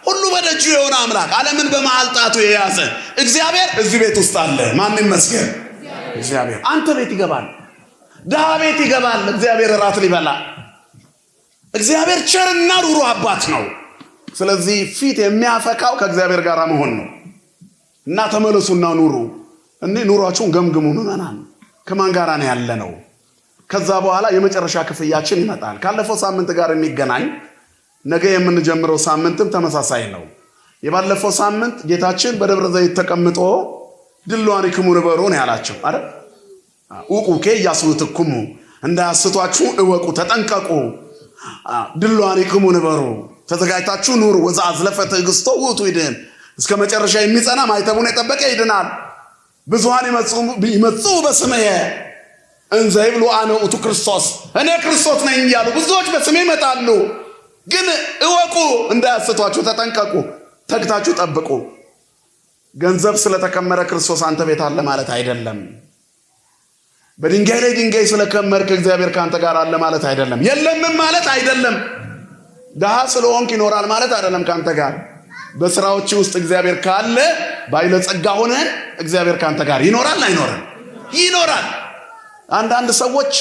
ሁሉ በደጁ የሆነ አምላክ፣ ዓለምን በመሃል ጣቱ የያዘ እግዚአብሔር እዚህ ቤት ውስጥ አለ። ማን ይመስገን? እግዚአብሔር። አንተ ቤት ይገባል፣ ድሃ ቤት ይገባል። እግዚአብሔር እራት ሊበላ። እግዚአብሔር ቸርና ሩሩ አባት ነው። ስለዚህ ፊት የሚያፈካው ከእግዚአብሔር ጋር መሆን ነው። እና ተመለሱና ኑሩ። ኑሯችሁን ገምግሙ። ምዕመናን ከማን ጋር ነው ያለ ነው? ከዛ በኋላ የመጨረሻ ክፍያችን ይመጣል። ካለፈው ሳምንት ጋር የሚገናኝ ነገ የምንጀምረው ሳምንትም ተመሳሳይ ነው። የባለፈው ሳምንት ጌታችን በደብረ ዘይት ተቀምጦ ድልዋኒክሙ ንበሩ ነው ያላቸው አይደል? ኡቁኬ ያስውትክሙ፣ እንዳያስቷችሁ እወቁ፣ ተጠንቀቁ። ድልዋኒክሙ ንበሩ፣ ተዘጋጅታችሁ ኑሩ። ወዘአዝለፈ ትዕግሥቶ ውእቱ ይድኅን፣ እስከ መጨረሻ የሚጸና ማይተቡን የጠበቀ ይድናል። ብዙሃን ይመጹ በስምየ እንዘ ይብሉ አነ ውእቱ ክርስቶስ፣ እኔ ክርስቶስ ነኝ እያሉ ብዙዎች በስሜ ይመጣሉ። ግን እወቁ፣ እንዳያስቷችሁ ተጠንቀቁ፣ ተግታችሁ ጠብቁ። ገንዘብ ስለተከመረ ክርስቶስ አንተ ቤት አለ ማለት አይደለም። በድንጋይ ላይ ድንጋይ ስለከመርክ እግዚአብሔር ካንተ ጋር አለ ማለት አይደለም። የለምም ማለት አይደለም። ድሃ ስለሆንክ ይኖራል ማለት አይደለም ካንተ ጋር። በስራዎች ውስጥ እግዚአብሔር ካለ ባለጸጋ ሆነን እግዚአብሔር ካንተ ጋር ይኖራል አይኖርም? ይኖራል። አንዳንድ ሰዎች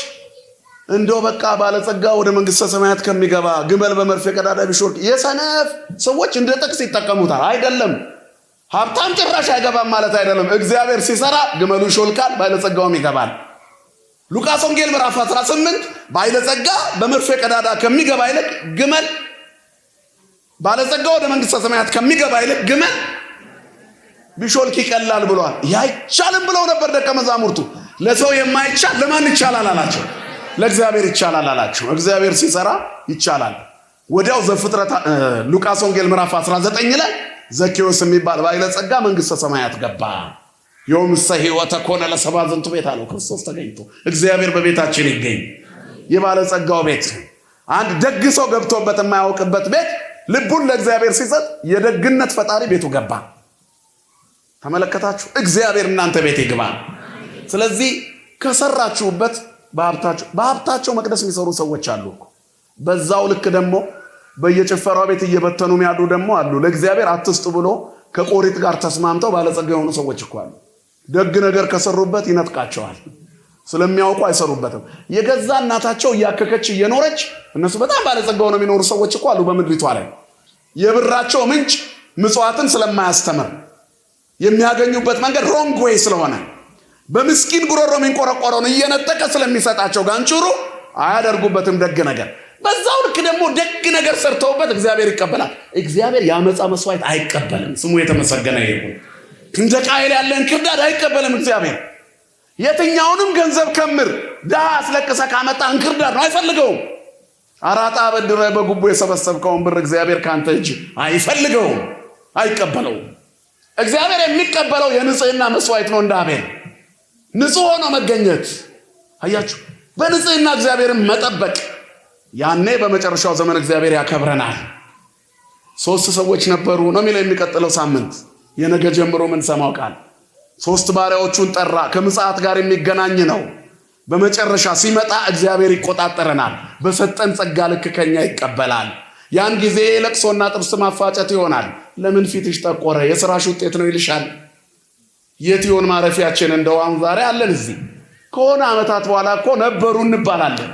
እንደው በቃ ባለጸጋ ወደ መንግስተ ሰማያት ከሚገባ ግመል በመርፌ ቀዳዳ ቢሾልክ የሰነፍ ሰዎች እንደ ጥቅስ ይጠቀሙታል። አይደለም። ሀብታም ጭራሽ አይገባም ማለት አይደለም። እግዚአብሔር ሲሰራ ግመሉ ይሾልካል፣ ባለጸጋውም ይገባል። ሉቃስ ወንጌል ምዕራፍ 18 ባለጸጋ በመርፌ ቀዳዳ ከሚገባ ይልቅ ግመል፣ ባለጸጋ ወደ መንግስተ ሰማያት ከሚገባ ይልቅ ግመል ቢሾልክ ይቀላል ብሏል። አይቻልም ብለው ነበር ደቀ መዛሙርቱ። ለሰው የማይቻል ለማን ይቻላል አላቸው? ለእግዚአብሔር ይቻላል አላቸው። እግዚአብሔር ሲሰራ ይቻላል። ወዲያው ዘፍጥረት ሉቃስ ወንጌል ምዕራፍ 19 ላይ ዘኬዎስ የሚባል ባለጸጋ መንግስተ ሰማያት ገባ። የውምሰ ሕይወተ ኮነ ለሰብአ ዝንቱ ቤት አለው። ክርስቶስ ተገኝቶ እግዚአብሔር በቤታችን ይገኝ። የባለጸጋው ቤት አንድ ደግ ሰው ገብቶበት የማያውቅበት ቤት ልቡን ለእግዚአብሔር ሲሰጥ የደግነት ፈጣሪ ቤቱ ገባ። ተመለከታችሁ? እግዚአብሔር እናንተ ቤት ይግባ። ስለዚህ ከሰራችሁበት በሀብታቸው መቅደስ የሚሰሩ ሰዎች አሉ። በዛው ልክ ደግሞ በየጭፈራው ቤት እየበተኑ የሚያዱ ደግሞ አሉ። ለእግዚአብሔር አትስጡ ብሎ ከቆሪጥ ጋር ተስማምተው ባለጸጋ የሆኑ ሰዎች እኮ አሉ። ደግ ነገር ከሰሩበት ይነጥቃቸዋል። ስለሚያውቁ አይሰሩበትም። የገዛ እናታቸው እያከከች እየኖረች እነሱ በጣም ባለጸጋ ሆነው የሚኖሩ ሰዎች እኮ አሉ በምድሪቷ ላይ። የብራቸው ምንጭ ምጽዋትን ስለማያስተምር የሚያገኙበት መንገድ ሮንግ ዌይ ስለሆነ በምስኪን ጉሮሮ የሚንቆረቆረውን እየነጠቀ ስለሚሰጣቸው ጋንቹሩ አያደርጉበትም ደግ ነገር። በዛው ልክ ደግሞ ደግ ነገር ሰርተውበት እግዚአብሔር ይቀበላል። እግዚአብሔር ያመጻ መስዋዕት አይቀበልም። ስሙ የተመሰገነ ይሁን። እንደ ቃየል ያለ እንክርዳድ አይቀበልም እግዚአብሔር። የትኛውንም ገንዘብ ከምር ድሃ አስለቅሰ ካመጣ እንክርዳድ ነው፣ አይፈልገውም። አራጣ በድረ በጉቦ የሰበሰብከውን ብር እግዚአብሔር ካንተ እጅ አይፈልገውም፣ አይቀበለውም። እግዚአብሔር የሚቀበለው የንጽህና መስዋዕት ነው። እንደ አቤል ንጹህ ሆኖ መገኘት። አያችሁ፣ በንጽህና እግዚአብሔርን መጠበቅ። ያኔ በመጨረሻው ዘመን እግዚአብሔር ያከብረናል። 3 ሰዎች ነበሩ ነው የሚለው የሚቀጥለው ሳምንት የነገ ጀምሮ ምን ሰማው ቃል 3 ባሪያዎቹን ጠራ። ከምጽአት ጋር የሚገናኝ ነው። በመጨረሻ ሲመጣ እግዚአብሔር ይቆጣጠረናል። በሰጠን ጸጋ ልክ ከኛ ይቀበላል። ያን ጊዜ ለቅሶና ጥርስ ማፋጨት ይሆናል። ለምን ፊትሽ ጠቆረ? የሥራሽ ውጤት ነው ይልሻል። የት ይሆን ማረፊያችን? እንደው አሁን ዛሬ አለን እዚህ። ከሆነ ዓመታት በኋላ እኮ ነበሩ እንባላለን።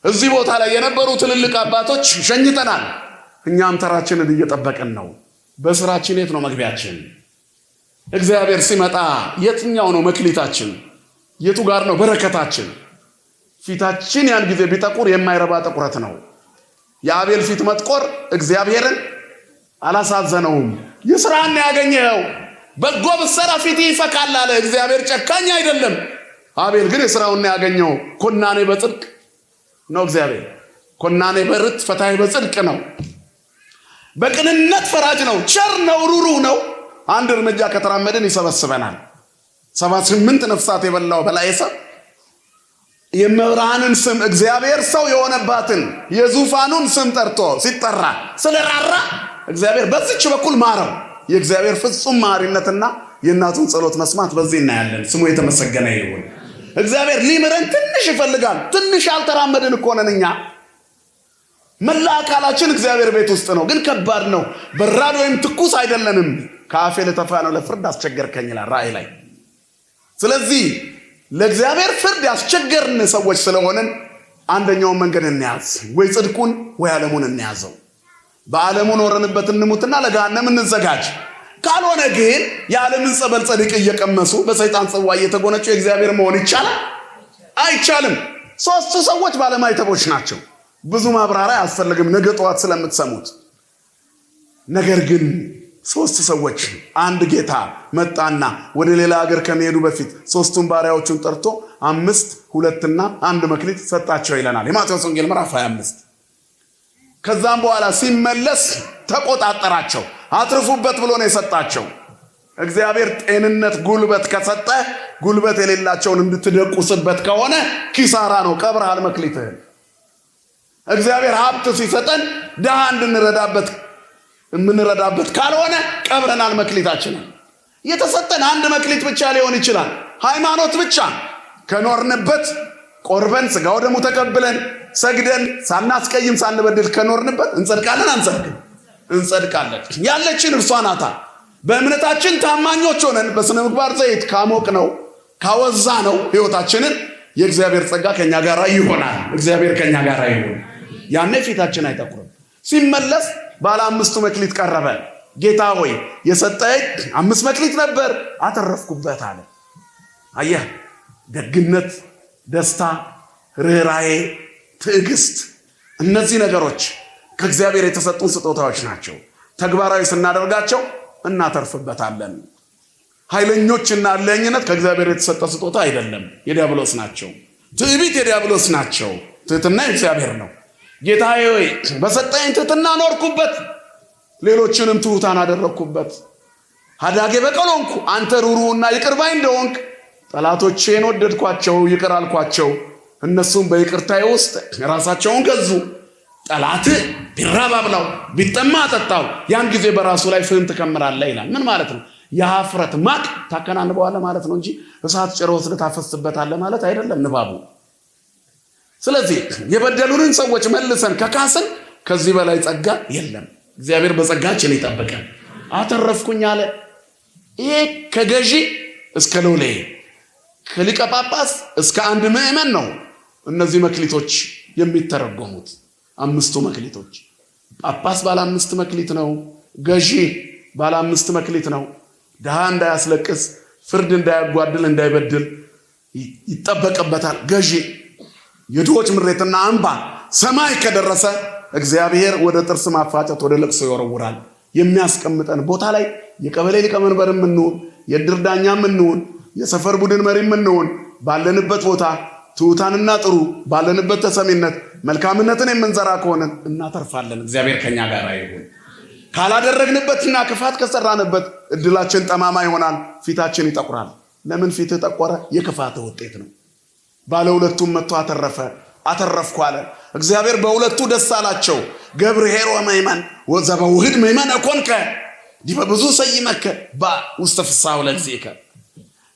እዚህ ቦታ ላይ የነበሩ ትልልቅ አባቶች ሸኝተናል። እኛም ተራችንን እየጠበቅን ነው። በስራችን የት ነው መግቢያችን? እግዚአብሔር ሲመጣ የትኛው ነው መክሊታችን? የቱ ጋር ነው በረከታችን? ፊታችን ያን ጊዜ ቢጠቁር የማይረባ ጥቁረት ነው። የአቤል ፊት መጥቆር እግዚአብሔርን አላሳዘነውም። ይስራን ያገኘው በጎ ብትሰራ ፊት ይፈካል አለ እግዚአብሔር። ጨካኝ አይደለም። አቤል ግን የሥራውን ያገኘው ኮናኔ በጽድቅ ነው። እግዚአብሔር ኮናኔ በርት ፈታኝ በጽድቅ ነው። በቅንነት ፈራጅ ነው። ቸር ነው። ሩሩህ ነው። አንድ እርምጃ ከተራመድን ይሰበስበናል። 78 ነፍሳት የበላው በላዔሰብ የመብርሃንን ስም እግዚአብሔር ሰው የሆነባትን የዙፋኑን ስም ጠርቶ ሲጠራ ስለራራ እግዚአብሔር በዚች በኩል ማረው። የእግዚአብሔር ፍጹም ማሪነትና የእናቱን ጸሎት መስማት በዚህ እናያለን። ስሙ የተመሰገነ ይሁን። እግዚአብሔር ሊምረን ትንሽ ይፈልጋል። ትንሽ አልተራመድን እኮ ነን እኛ። መላ አካላችን እግዚአብሔር ቤት ውስጥ ነው፣ ግን ከባድ ነው። በራድ ወይም ትኩስ አይደለንም። ከአፌ ልተፋ ነው ለፍርድ አስቸገርከኝ ይላል ራእይ ላይ። ስለዚህ ለእግዚአብሔር ፍርድ ያስቸገርን ሰዎች ስለሆንን አንደኛውን መንገድ እንያዝ። ወይ ጽድቁን ወይ ዓለሙን እንያዘው። በዓለሙ ኖረንበት እንሙትና ለገሃነም እንዘጋጅ። ካልሆነ ግን የዓለምን ጸበል ጸድቅ እየቀመሱ በሰይጣን ጽዋ እየተጎነጩ የእግዚአብሔር መሆን ይቻላል? አይቻልም። ሶስቱ ሰዎች ባለማይተቦች ናቸው። ብዙ ማብራሪያ አያስፈልግም ነገ ጠዋት ስለምትሰሙት። ነገር ግን ሶስት ሰዎች አንድ ጌታ መጣና ወደ ሌላ ሀገር ከመሄዱ በፊት ሶስቱን ባሪያዎቹን ጠርቶ 5፣ 2 እና 1 መክሊት ሰጣቸው ይለናል የማቴዎስ ወንጌል ምዕራፍ 25። ከዛም በኋላ ሲመለስ ተቆጣጠራቸው። አትርፉበት ብሎ ነው የሰጣቸው። እግዚአብሔር ጤንነት ጉልበት ከሰጠ ጉልበት የሌላቸውን እንድትደቁስበት ከሆነ ኪሳራ ነው። ቀብረሃል መክሊትህን። እግዚአብሔር ሀብት ሲሰጠን ድሃ እንድንረዳበት የምንረዳበት ካልሆነ ቀብረናል መክሊታችንን። የተሰጠን 1 መክሊት ብቻ ሊሆን ይችላል። ሃይማኖት ብቻ ከኖርንበት ቆርበን ስጋው ደሙ ተቀብለን ሰግደን ሳናስቀይም ሳንበድል ከኖርንበት እንጸድቃለን። አንጸድቅም? እንጸድቃለን። ያለችን እርሷ ናታ። በእምነታችን ታማኞች ሆነን በስነ ምግባር ዘይት ካሞቅ ነው ካወዛ ነው ህይወታችንን የእግዚአብሔር ጸጋ ከኛ ጋር ይሆናል። እግዚአብሔር ከኛ ጋር ይሁን። ያኔ ፊታችን አይጠቁርም። ሲመለስ ባለ 5ቱ መክሊት ቀረበ። ጌታ ሆይ የሰጠኝ 5 መክሊት ነበር አተረፍኩበት አለ። አየህ፣ ደግነት፣ ደስታ፣ ርህራሄ፣ ትዕግስት፣ እነዚህ ነገሮች ከእግዚአብሔር የተሰጡን ስጦታዎች ናቸው። ተግባራዊ ስናደርጋቸው እናተርፍበታለን። ኃይለኞችና እልህኝነት ከእግዚአብሔር የተሰጠ ስጦታ አይደለም፣ የዲያብሎስ ናቸው። ትዕቢት የዲያብሎስ ናቸው። ትህትና የእግዚአብሔር ነው። ጌታዬ ሆይ በሰጠኝ ትህትና ኖርኩበት፣ ሌሎችንም ትሑታን አደረግኩበት። ሀዳጌ በቀል ሆንኩ፣ አንተ ሩሩና ይቅር ባይ እንደሆንክ ጠላቶቼን ወደድኳቸው፣ ይቅር አልኳቸው። እነሱም በይቅርታዬ ውስጥ ራሳቸውን ገዙ። ጠላት ቢራብ አብላው፣ ቢጠማ አጠጣው፣ ያን ጊዜ በራሱ ላይ ፍህም ትከምራለህ ይላል። ምን ማለት ነው? የሀፍረት ማቅ ታከናንበዋለህ ማለት ነው እንጂ እሳት ጭሮ ወስደህ ታፈስበታለህ ማለት አይደለም ንባቡ። ስለዚህ የበደሉንን ሰዎች መልሰን ከካስን ከዚህ በላይ ጸጋ የለም። እግዚአብሔር በጸጋችን ይጠብቀን። አተረፍኩኝ አለ። ይሄ ከገዢ እስከ ሎሌ ከሊቀ ጳጳስ እስከ አንድ ምዕመን ነው እነዚህ መክሊቶች የሚተረጎሙት። 5ቱ መክሊቶች። ጳጳስ ባለ 5 መክሊት ነው። ገዢ ባለ 5 መክሊት ነው። ድሃ እንዳያስለቅስ፣ ፍርድ እንዳያጓድል፣ እንዳይበድል ይጠበቅበታል። ገዢ የድሆች ምሬትና እንባ ሰማይ ከደረሰ እግዚአብሔር ወደ ጥርስ ማፋጨት ወደ ለቅሶ ይወረውራል። የሚያስቀምጠን ቦታ ላይ የቀበሌ ሊቀመንበር እንሁን፣ የዕድር ዳኛ እንሁን፣ የሰፈር ቡድን መሪ እንሁን፣ ባለንበት ቦታ ትሑታንና ጥሩ ባለንበት ተሰሚነት መልካምነትን የምንዘራ ከሆነ እናተርፋለን። እግዚአብሔር ከኛ ጋር ይሁን። ካላደረግንበትና ክፋት ከሰራንበት እድላችን ጠማማ ይሆናል፣ ፊታችን ይጠቁራል። ለምን ፊት ጠቆረ? የክፋት ውጤት ነው። ባለ 2ቱም መጥቶ አተረፍኩ አለ። እግዚአብሔር በ2ቱ ደስ አላቸው። ገብርኄር ወመይመን ወዘበውህድ መይመን እኮንከ ዲበ ብዙ ሰይመከ በውስተ ፍስሐሁ ለእግዚእከ።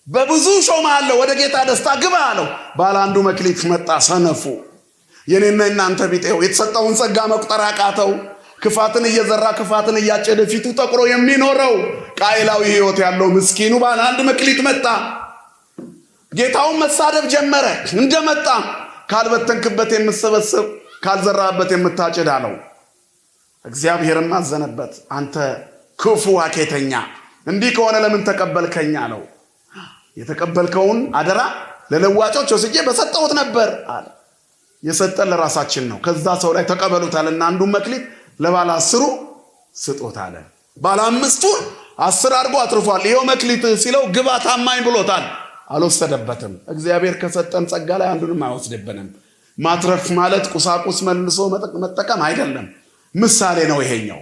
በብዙ ሾምሃለሁ፣ ወደ ጌታ ደስታ ግባ አለው። ባለ 1 መክሊት መጣ። ሰነፉ የኔና እናንተ ቢጤው የተሰጠውን ጸጋ መቁጠር አቃተው። ክፋትን እየዘራ ክፋትን እያጨደ ፊቱ ጠቁሮ የሚኖረው ቃይላዊ ህይወት ያለው ምስኪኑ ባለ 1 መክሊት መጣ። ጌታውን መሳደብ ጀመረ። እንደመጣ ካልበተንክበት የምትሰበስብ ካልዘራበት የምታጭድ አለው። እግዚአብሔርም አዘነበት። አንተ ክፉ አኬተኛ፣ እንዲህ ከሆነ ለምን ተቀበልከኝ አለው። የተቀበልከውን አደራ ለለዋጮች ወስጄ በሰጠሁት ነበር አለ። የሰጠን ለራሳችን ነው። ከዛ ሰው ላይ ተቀበሉታልና አንዱን መክሊት ለባለ 10 ስጦት አለ። ባለ 5ቱን 10 አድርጎ አትርፏል። ይኸው መክሊት ሲለው ግባ ታማኝ ብሎታል። አልወሰደበትም። እግዚአብሔር ከሰጠን ጸጋ ላይ አንዱንም አይወስድብንም። ማትረፍ ማለት ቁሳቁስ መልሶ መጠቀም አይደለም። ምሳሌ ነው ይሄኛው።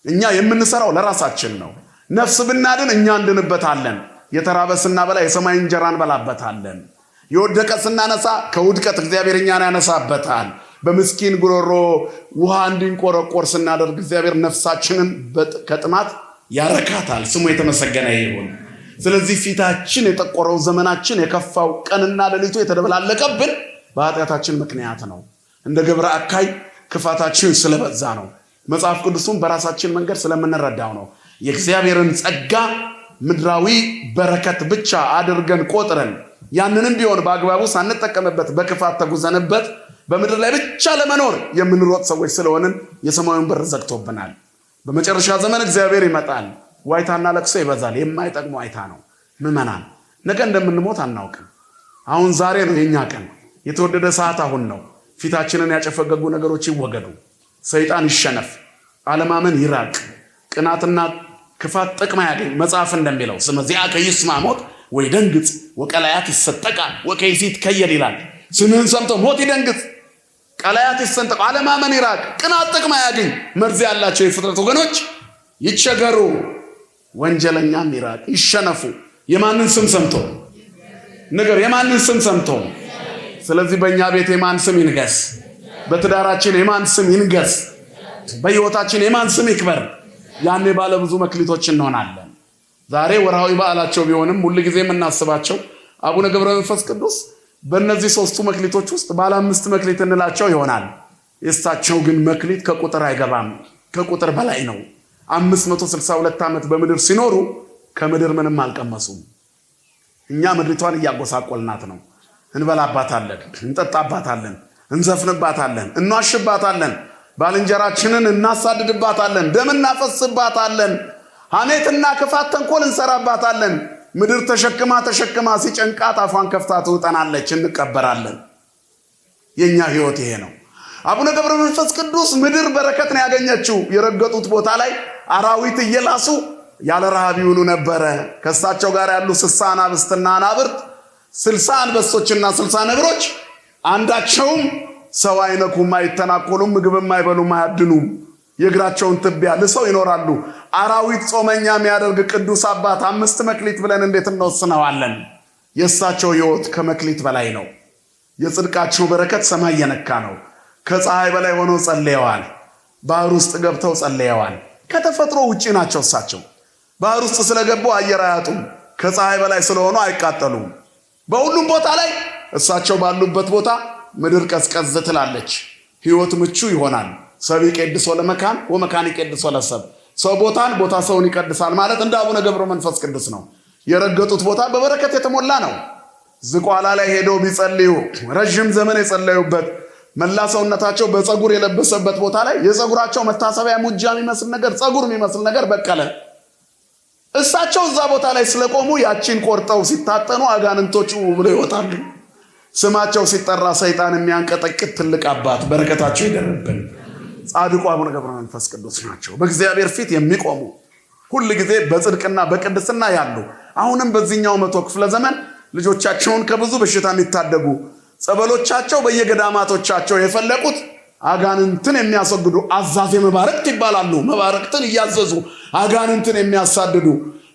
እኛ የምንሰራው ለራሳችን ነው። ነፍስ ብናድን እኛ እንድንበታለን። የተራበ ስናበላ የሰማይ እንጀራ እንበላበታለን። የወደቀ ስናነሳ ከውድቀት እግዚአብሔር እኛን ያነሳበታል። በምስኪን ጉሮሮ ውሃ እንዲንቆረቆር ስናደርግ እግዚአብሔር ነፍሳችንን ከጥማት ያረካታል። ስሙ የተመሰገነ ይሁን። ስለዚህ ፊታችን የጠቆረው ዘመናችን የከፋው ቀንና ሌሊቱ የተደበላለቀብን በኃጢአታችን ምክንያት ነው። እንደ ገብረ አካይ ክፋታችን ስለበዛ ነው። መጽሐፍ ቅዱሱን በራሳችን መንገድ ስለምንረዳው ነው። የእግዚአብሔርን ጸጋ ምድራዊ በረከት ብቻ አድርገን ቆጥረን ያንንም ቢሆን በአግባቡ ሳንጠቀምበት በክፋት ተጉዘንበት በምድር ላይ ብቻ ለመኖር የምንሮጥ ሰዎች ስለሆንን የሰማዩን በር ዘግቶብናል። በመጨረሻ ዘመን እግዚአብሔር ይመጣል። ዋይታና ለቅሶ ይበዛል። የማይጠቅሙ ዋይታ ነው። ምዕመናን ነገ እንደምንሞት አናውቅም። አሁን ዛሬ ነው የኛ ቀን። የተወደደ ሰዓት አሁን ነው። ፊታችንን ያጨፈገጉ ነገሮች ይወገዱ። ሰይጣን ይሸነፍ። አለማመን ይራቅ። ቅናትና ክፋት ጥቅም ያገኝ። መጽሐፍ እንደሚለው ስመዚያ ከይስማ ሞት ወይ ደንግጽ ወቀላያት ይሰጠቃል ወከይሲት ከየድ ይላል። ስምህን ሰምቶ ሞት ይደንግጽ፣ ቀላያት ይሰንጠቁ። አለማመን ይራቅ። ቅናት ጥቅም ያገኝ። መርዝ ያላቸው የፍጥረት ወገኖች ይቸገሩ። ወንጀለኛም ይራቅ፣ ይሸነፉ። የማንን ስም ሰምቶ ነገር የማንን ስም ሰምቶ? ስለዚህ በእኛ ቤት የማን ስም ይንገስ? በትዳራችን የማን ስም ይንገስ? በሕይወታችን የማን ስም ይክበር? ያኔ ባለ ብዙ መክሊቶች እንሆናለን። ዛሬ ወርሃዊ በዓላቸው ቢሆንም ሁሉ ጊዜ የምናስባቸው አቡነ ገብረ መንፈስ ቅዱስ በእነዚህ 3ቱ መክሊቶች ውስጥ ባለ 5 መክሊት እንላቸው ይሆናል። የእሳቸው ግን መክሊት ከቁጥር አይገባም፣ ከቁጥር በላይ ነው። 562 ዓመት በምድር ሲኖሩ ከምድር ምንም አልቀመሱም። እኛ ምድሪቷን እያጎሳቆልናት ነው። እንበላባታለን፣ እንጠጣባታለን፣ እንዘፍንባታለን፣ እንዋሽባታለን፣ ባልንጀራችንን እናሳድድባታለን፣ ደም እናፈስባታለን፣ ሐሜትና ክፋት ተንኮል እንሰራባታለን። ምድር ተሸክማ ሲጨንቃት አፏን ከፍታ ትውጠናለች፣ እንቀበራለን። የኛ ህይወት ይሄ ነው። አቡነ ገብረ መንፈስ ቅዱስ ምድር በረከት ነው ያገኘችው። የረገጡት ቦታ ላይ አራዊት እየላሱ ያለ ረሃብ ይውሉ ነበረ። ከእሳቸው ጋር ያሉ 60 አናብስትና አናብርት 60 አንበሶችና 60 ነብሮች አንዳቸውም ሰው አይነኩም፣ አይተናኮሉም፣ ምግብም አይበሉም፣ አያድኑም። የእግራቸውን ትቢያ ልሰው ይኖራሉ። አራዊት ጾመኛ የሚያደርግ ቅዱስ አባት 5 መክሊት ብለን እንዴት እንወስነዋለን? የእሳቸው ህይወት ከመክሊት በላይ ነው። የጽድቃቸው በረከት ሰማይ የነካ ነው። ከፀሐይ በላይ ሆነው ጸልየዋል። ባህር ውስጥ ገብተው ጸልየዋል። ከተፈጥሮ ውጪ ናቸው እሳቸው። ባህር ውስጥ ስለገቡ አየር አያጡም። ከፀሐይ በላይ ስለሆኑ አይቃጠሉም። በሁሉም ቦታ ላይ እሳቸው ባሉበት ቦታ ምድር ቀዝቀዝ ትላለች። ህይወት ምቹ ይሆናል። ሰብ ይቀድሶ ለመካን ወመካን ይቀድሶ ለሰብ። ሰው ቦታን፣ ቦታ ሰውን ይቀድሳል ማለት እንደ አቡነ ገብረ መንፈስ ቅዱስ ነው። የረገጡት ቦታ በበረከት የተሞላ ነው። ዝቋላ ላይ ሄደው ቢጸልዩ ረጅም ዘመን የጸለዩበት መላ ሰውነታቸው በፀጉር የለበሰበት ቦታ ላይ የፀጉራቸው መታሰቢያ ሙጃ የሚመስል ነገር፣ ፀጉር የሚመስል ነገር በቀለ። እሳቸው እዛ ቦታ ላይ ስለቆሙ ያቺን ቆርጠው ሲታጠኑ አጋንንቶቹ ብለው ይወጣሉ። ስማቸው ሲጠራ ሰይጣን የሚያንቀጠቅጥ ትልቅ አባት፣ በረከታቸው ይደርብን። ጻድቁ አቡነ ገብረ መንፈስ ቅዱስ ናቸው። በእግዚአብሔር ፊት የሚቆሙ ሁል ጊዜ በጽድቅና በቅድስና ያሉ፣ አሁንም በዚህኛው 100 ክፍለ ዘመን ልጆቻቸውን ከብዙ በሽታ የሚታደጉ ጸበሎቻቸው በየገዳማቶቻቸው የፈለቁት አጋንንትን የሚያስወግዱ አዛዜ መባረክት ይባላሉ። መባረክትን እያዘዙ አጋንንትን የሚያሳድዱ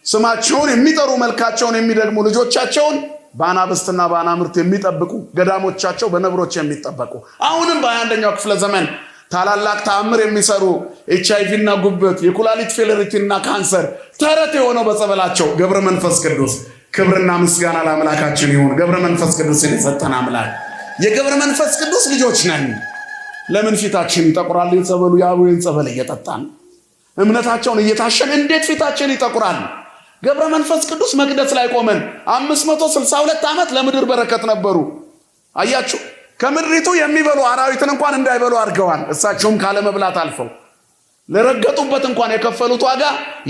ስማቸውን የሚጠሩ መልካቸውን የሚደግሙ ልጆቻቸውን በአናብስትና በአናምርት የሚጠብቁ ገዳሞቻቸው በነብሮች የሚጠበቁ አሁንም በ21ኛው ክፍለ ዘመን ታላላቅ ተአምር የሚሰሩ HIV እና ጉበት፣ የኩላሊት ፌለሪቲና ካንሰር ተረት የሆነው በጸበላቸው ገብረ መንፈስ ቅዱስ። ክብርና ምስጋና ለአምላካችን ይሁን። ገብረ መንፈስ ቅዱስን የሰጠን አምላክ የገብረ መንፈስ ቅዱስ ልጆች ነን። ለምን ፊታችን ይጠቁራል? የጸበሉ የአቡዬን ጸበል እየጠጣን እምነታቸውን እየታሸን እንዴት ፊታችን ይጠቁራል? ገብረ መንፈስ ቅዱስ መቅደስ ላይ ቆመን 562 ዓመት ለምድር በረከት ነበሩ። አያችሁ፣ ከምድሪቱ የሚበሉ አራዊትን እንኳን እንዳይበሉ አድርገዋል። እሳቸውም ካለ መብላት አልፈው ለረገጡበት እንኳን የከፈሉት ዋጋ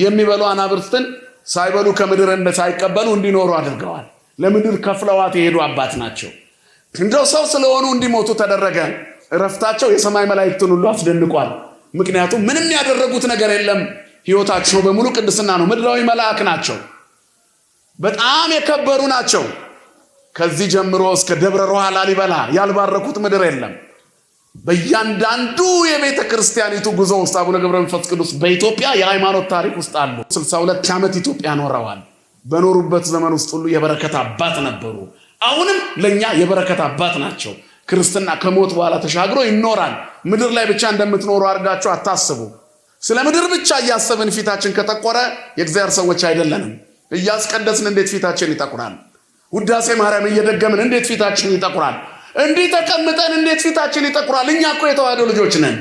የሚበሉ አናብርትን ሳይበሉ ከምድር ሳይቀበሉ እንዲኖሩ አድርገዋል። ለምድር ከፍለዋት የሄዱ አባት ናቸው። እንደው ሰው ስለሆኑ እንዲሞቱ ተደረገ። እረፍታቸው የሰማይ መላእክትን ሁሉ አስደንቋል። ምክንያቱም ምንም ያደረጉት ነገር የለም። ሕይወታቸው በሙሉ ቅድስና ነው። ምድራዊ መልአክ ናቸው። በጣም የከበሩ ናቸው። ከዚህ ጀምሮ እስከ ደብረ ሮሃ ላሊበላ ያልባረኩት ምድር የለም። በእያንዳንዱ የቤተ ክርስቲያኒቱ ጉዞ ውስጥ አቡነ ገብረ መንፈስ ቅዱስ በኢትዮጵያ የሃይማኖት ታሪክ ውስጥ አሉ። 62 ዓመት ኢትዮጵያ ኖረዋል። በኖሩበት ዘመን ውስጥ ሁሉ የበረከት አባት ነበሩ። አሁንም ለኛ የበረከት አባት ናቸው። ክርስትና ከሞት በኋላ ተሻግሮ ይኖራል። ምድር ላይ ብቻ እንደምትኖሩ አድርጋችሁ አታስቡ። ስለ ምድር ብቻ እያሰብን ፊታችን ከጠቆረ የእግዚአብሔር ሰዎች አይደለንም። እያስቀደስን እንዴት ፊታችን ይጠቁራል? ውዳሴ ማርያም እየደገምን እንዴት ፊታችን ይጠቁራል? እንዲህ ተቀምጠን እንዴት ፊታችን ይጠቁራል? እኛ እኮ የተዋህዶ ልጆች ነን።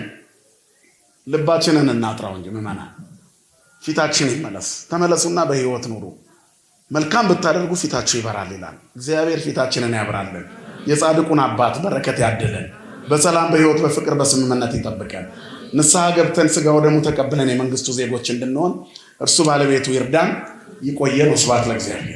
ልባችንን እናጥራው እንጂ ምዕመናን፣ ፊታችን ይመለስ። ተመለሱና በሕይወት ኑሩ። መልካም ብታደርጉ ፊታችሁ ይበራል ይላል እግዚአብሔር። ፊታችንን ያብራልን። የጻድቁን አባት በረከት ያድለን። በሰላም በሕይወት በፍቅር በስምምነት ይጠብቀን። ንስሐ ገብተን ሥጋው ደሙ ተቀብለን የመንግስቱ ዜጎች እንድንሆን እርሱ ባለቤቱ ይርዳን። ይቆየን። ወስብሐት ለእግዚአብሔር።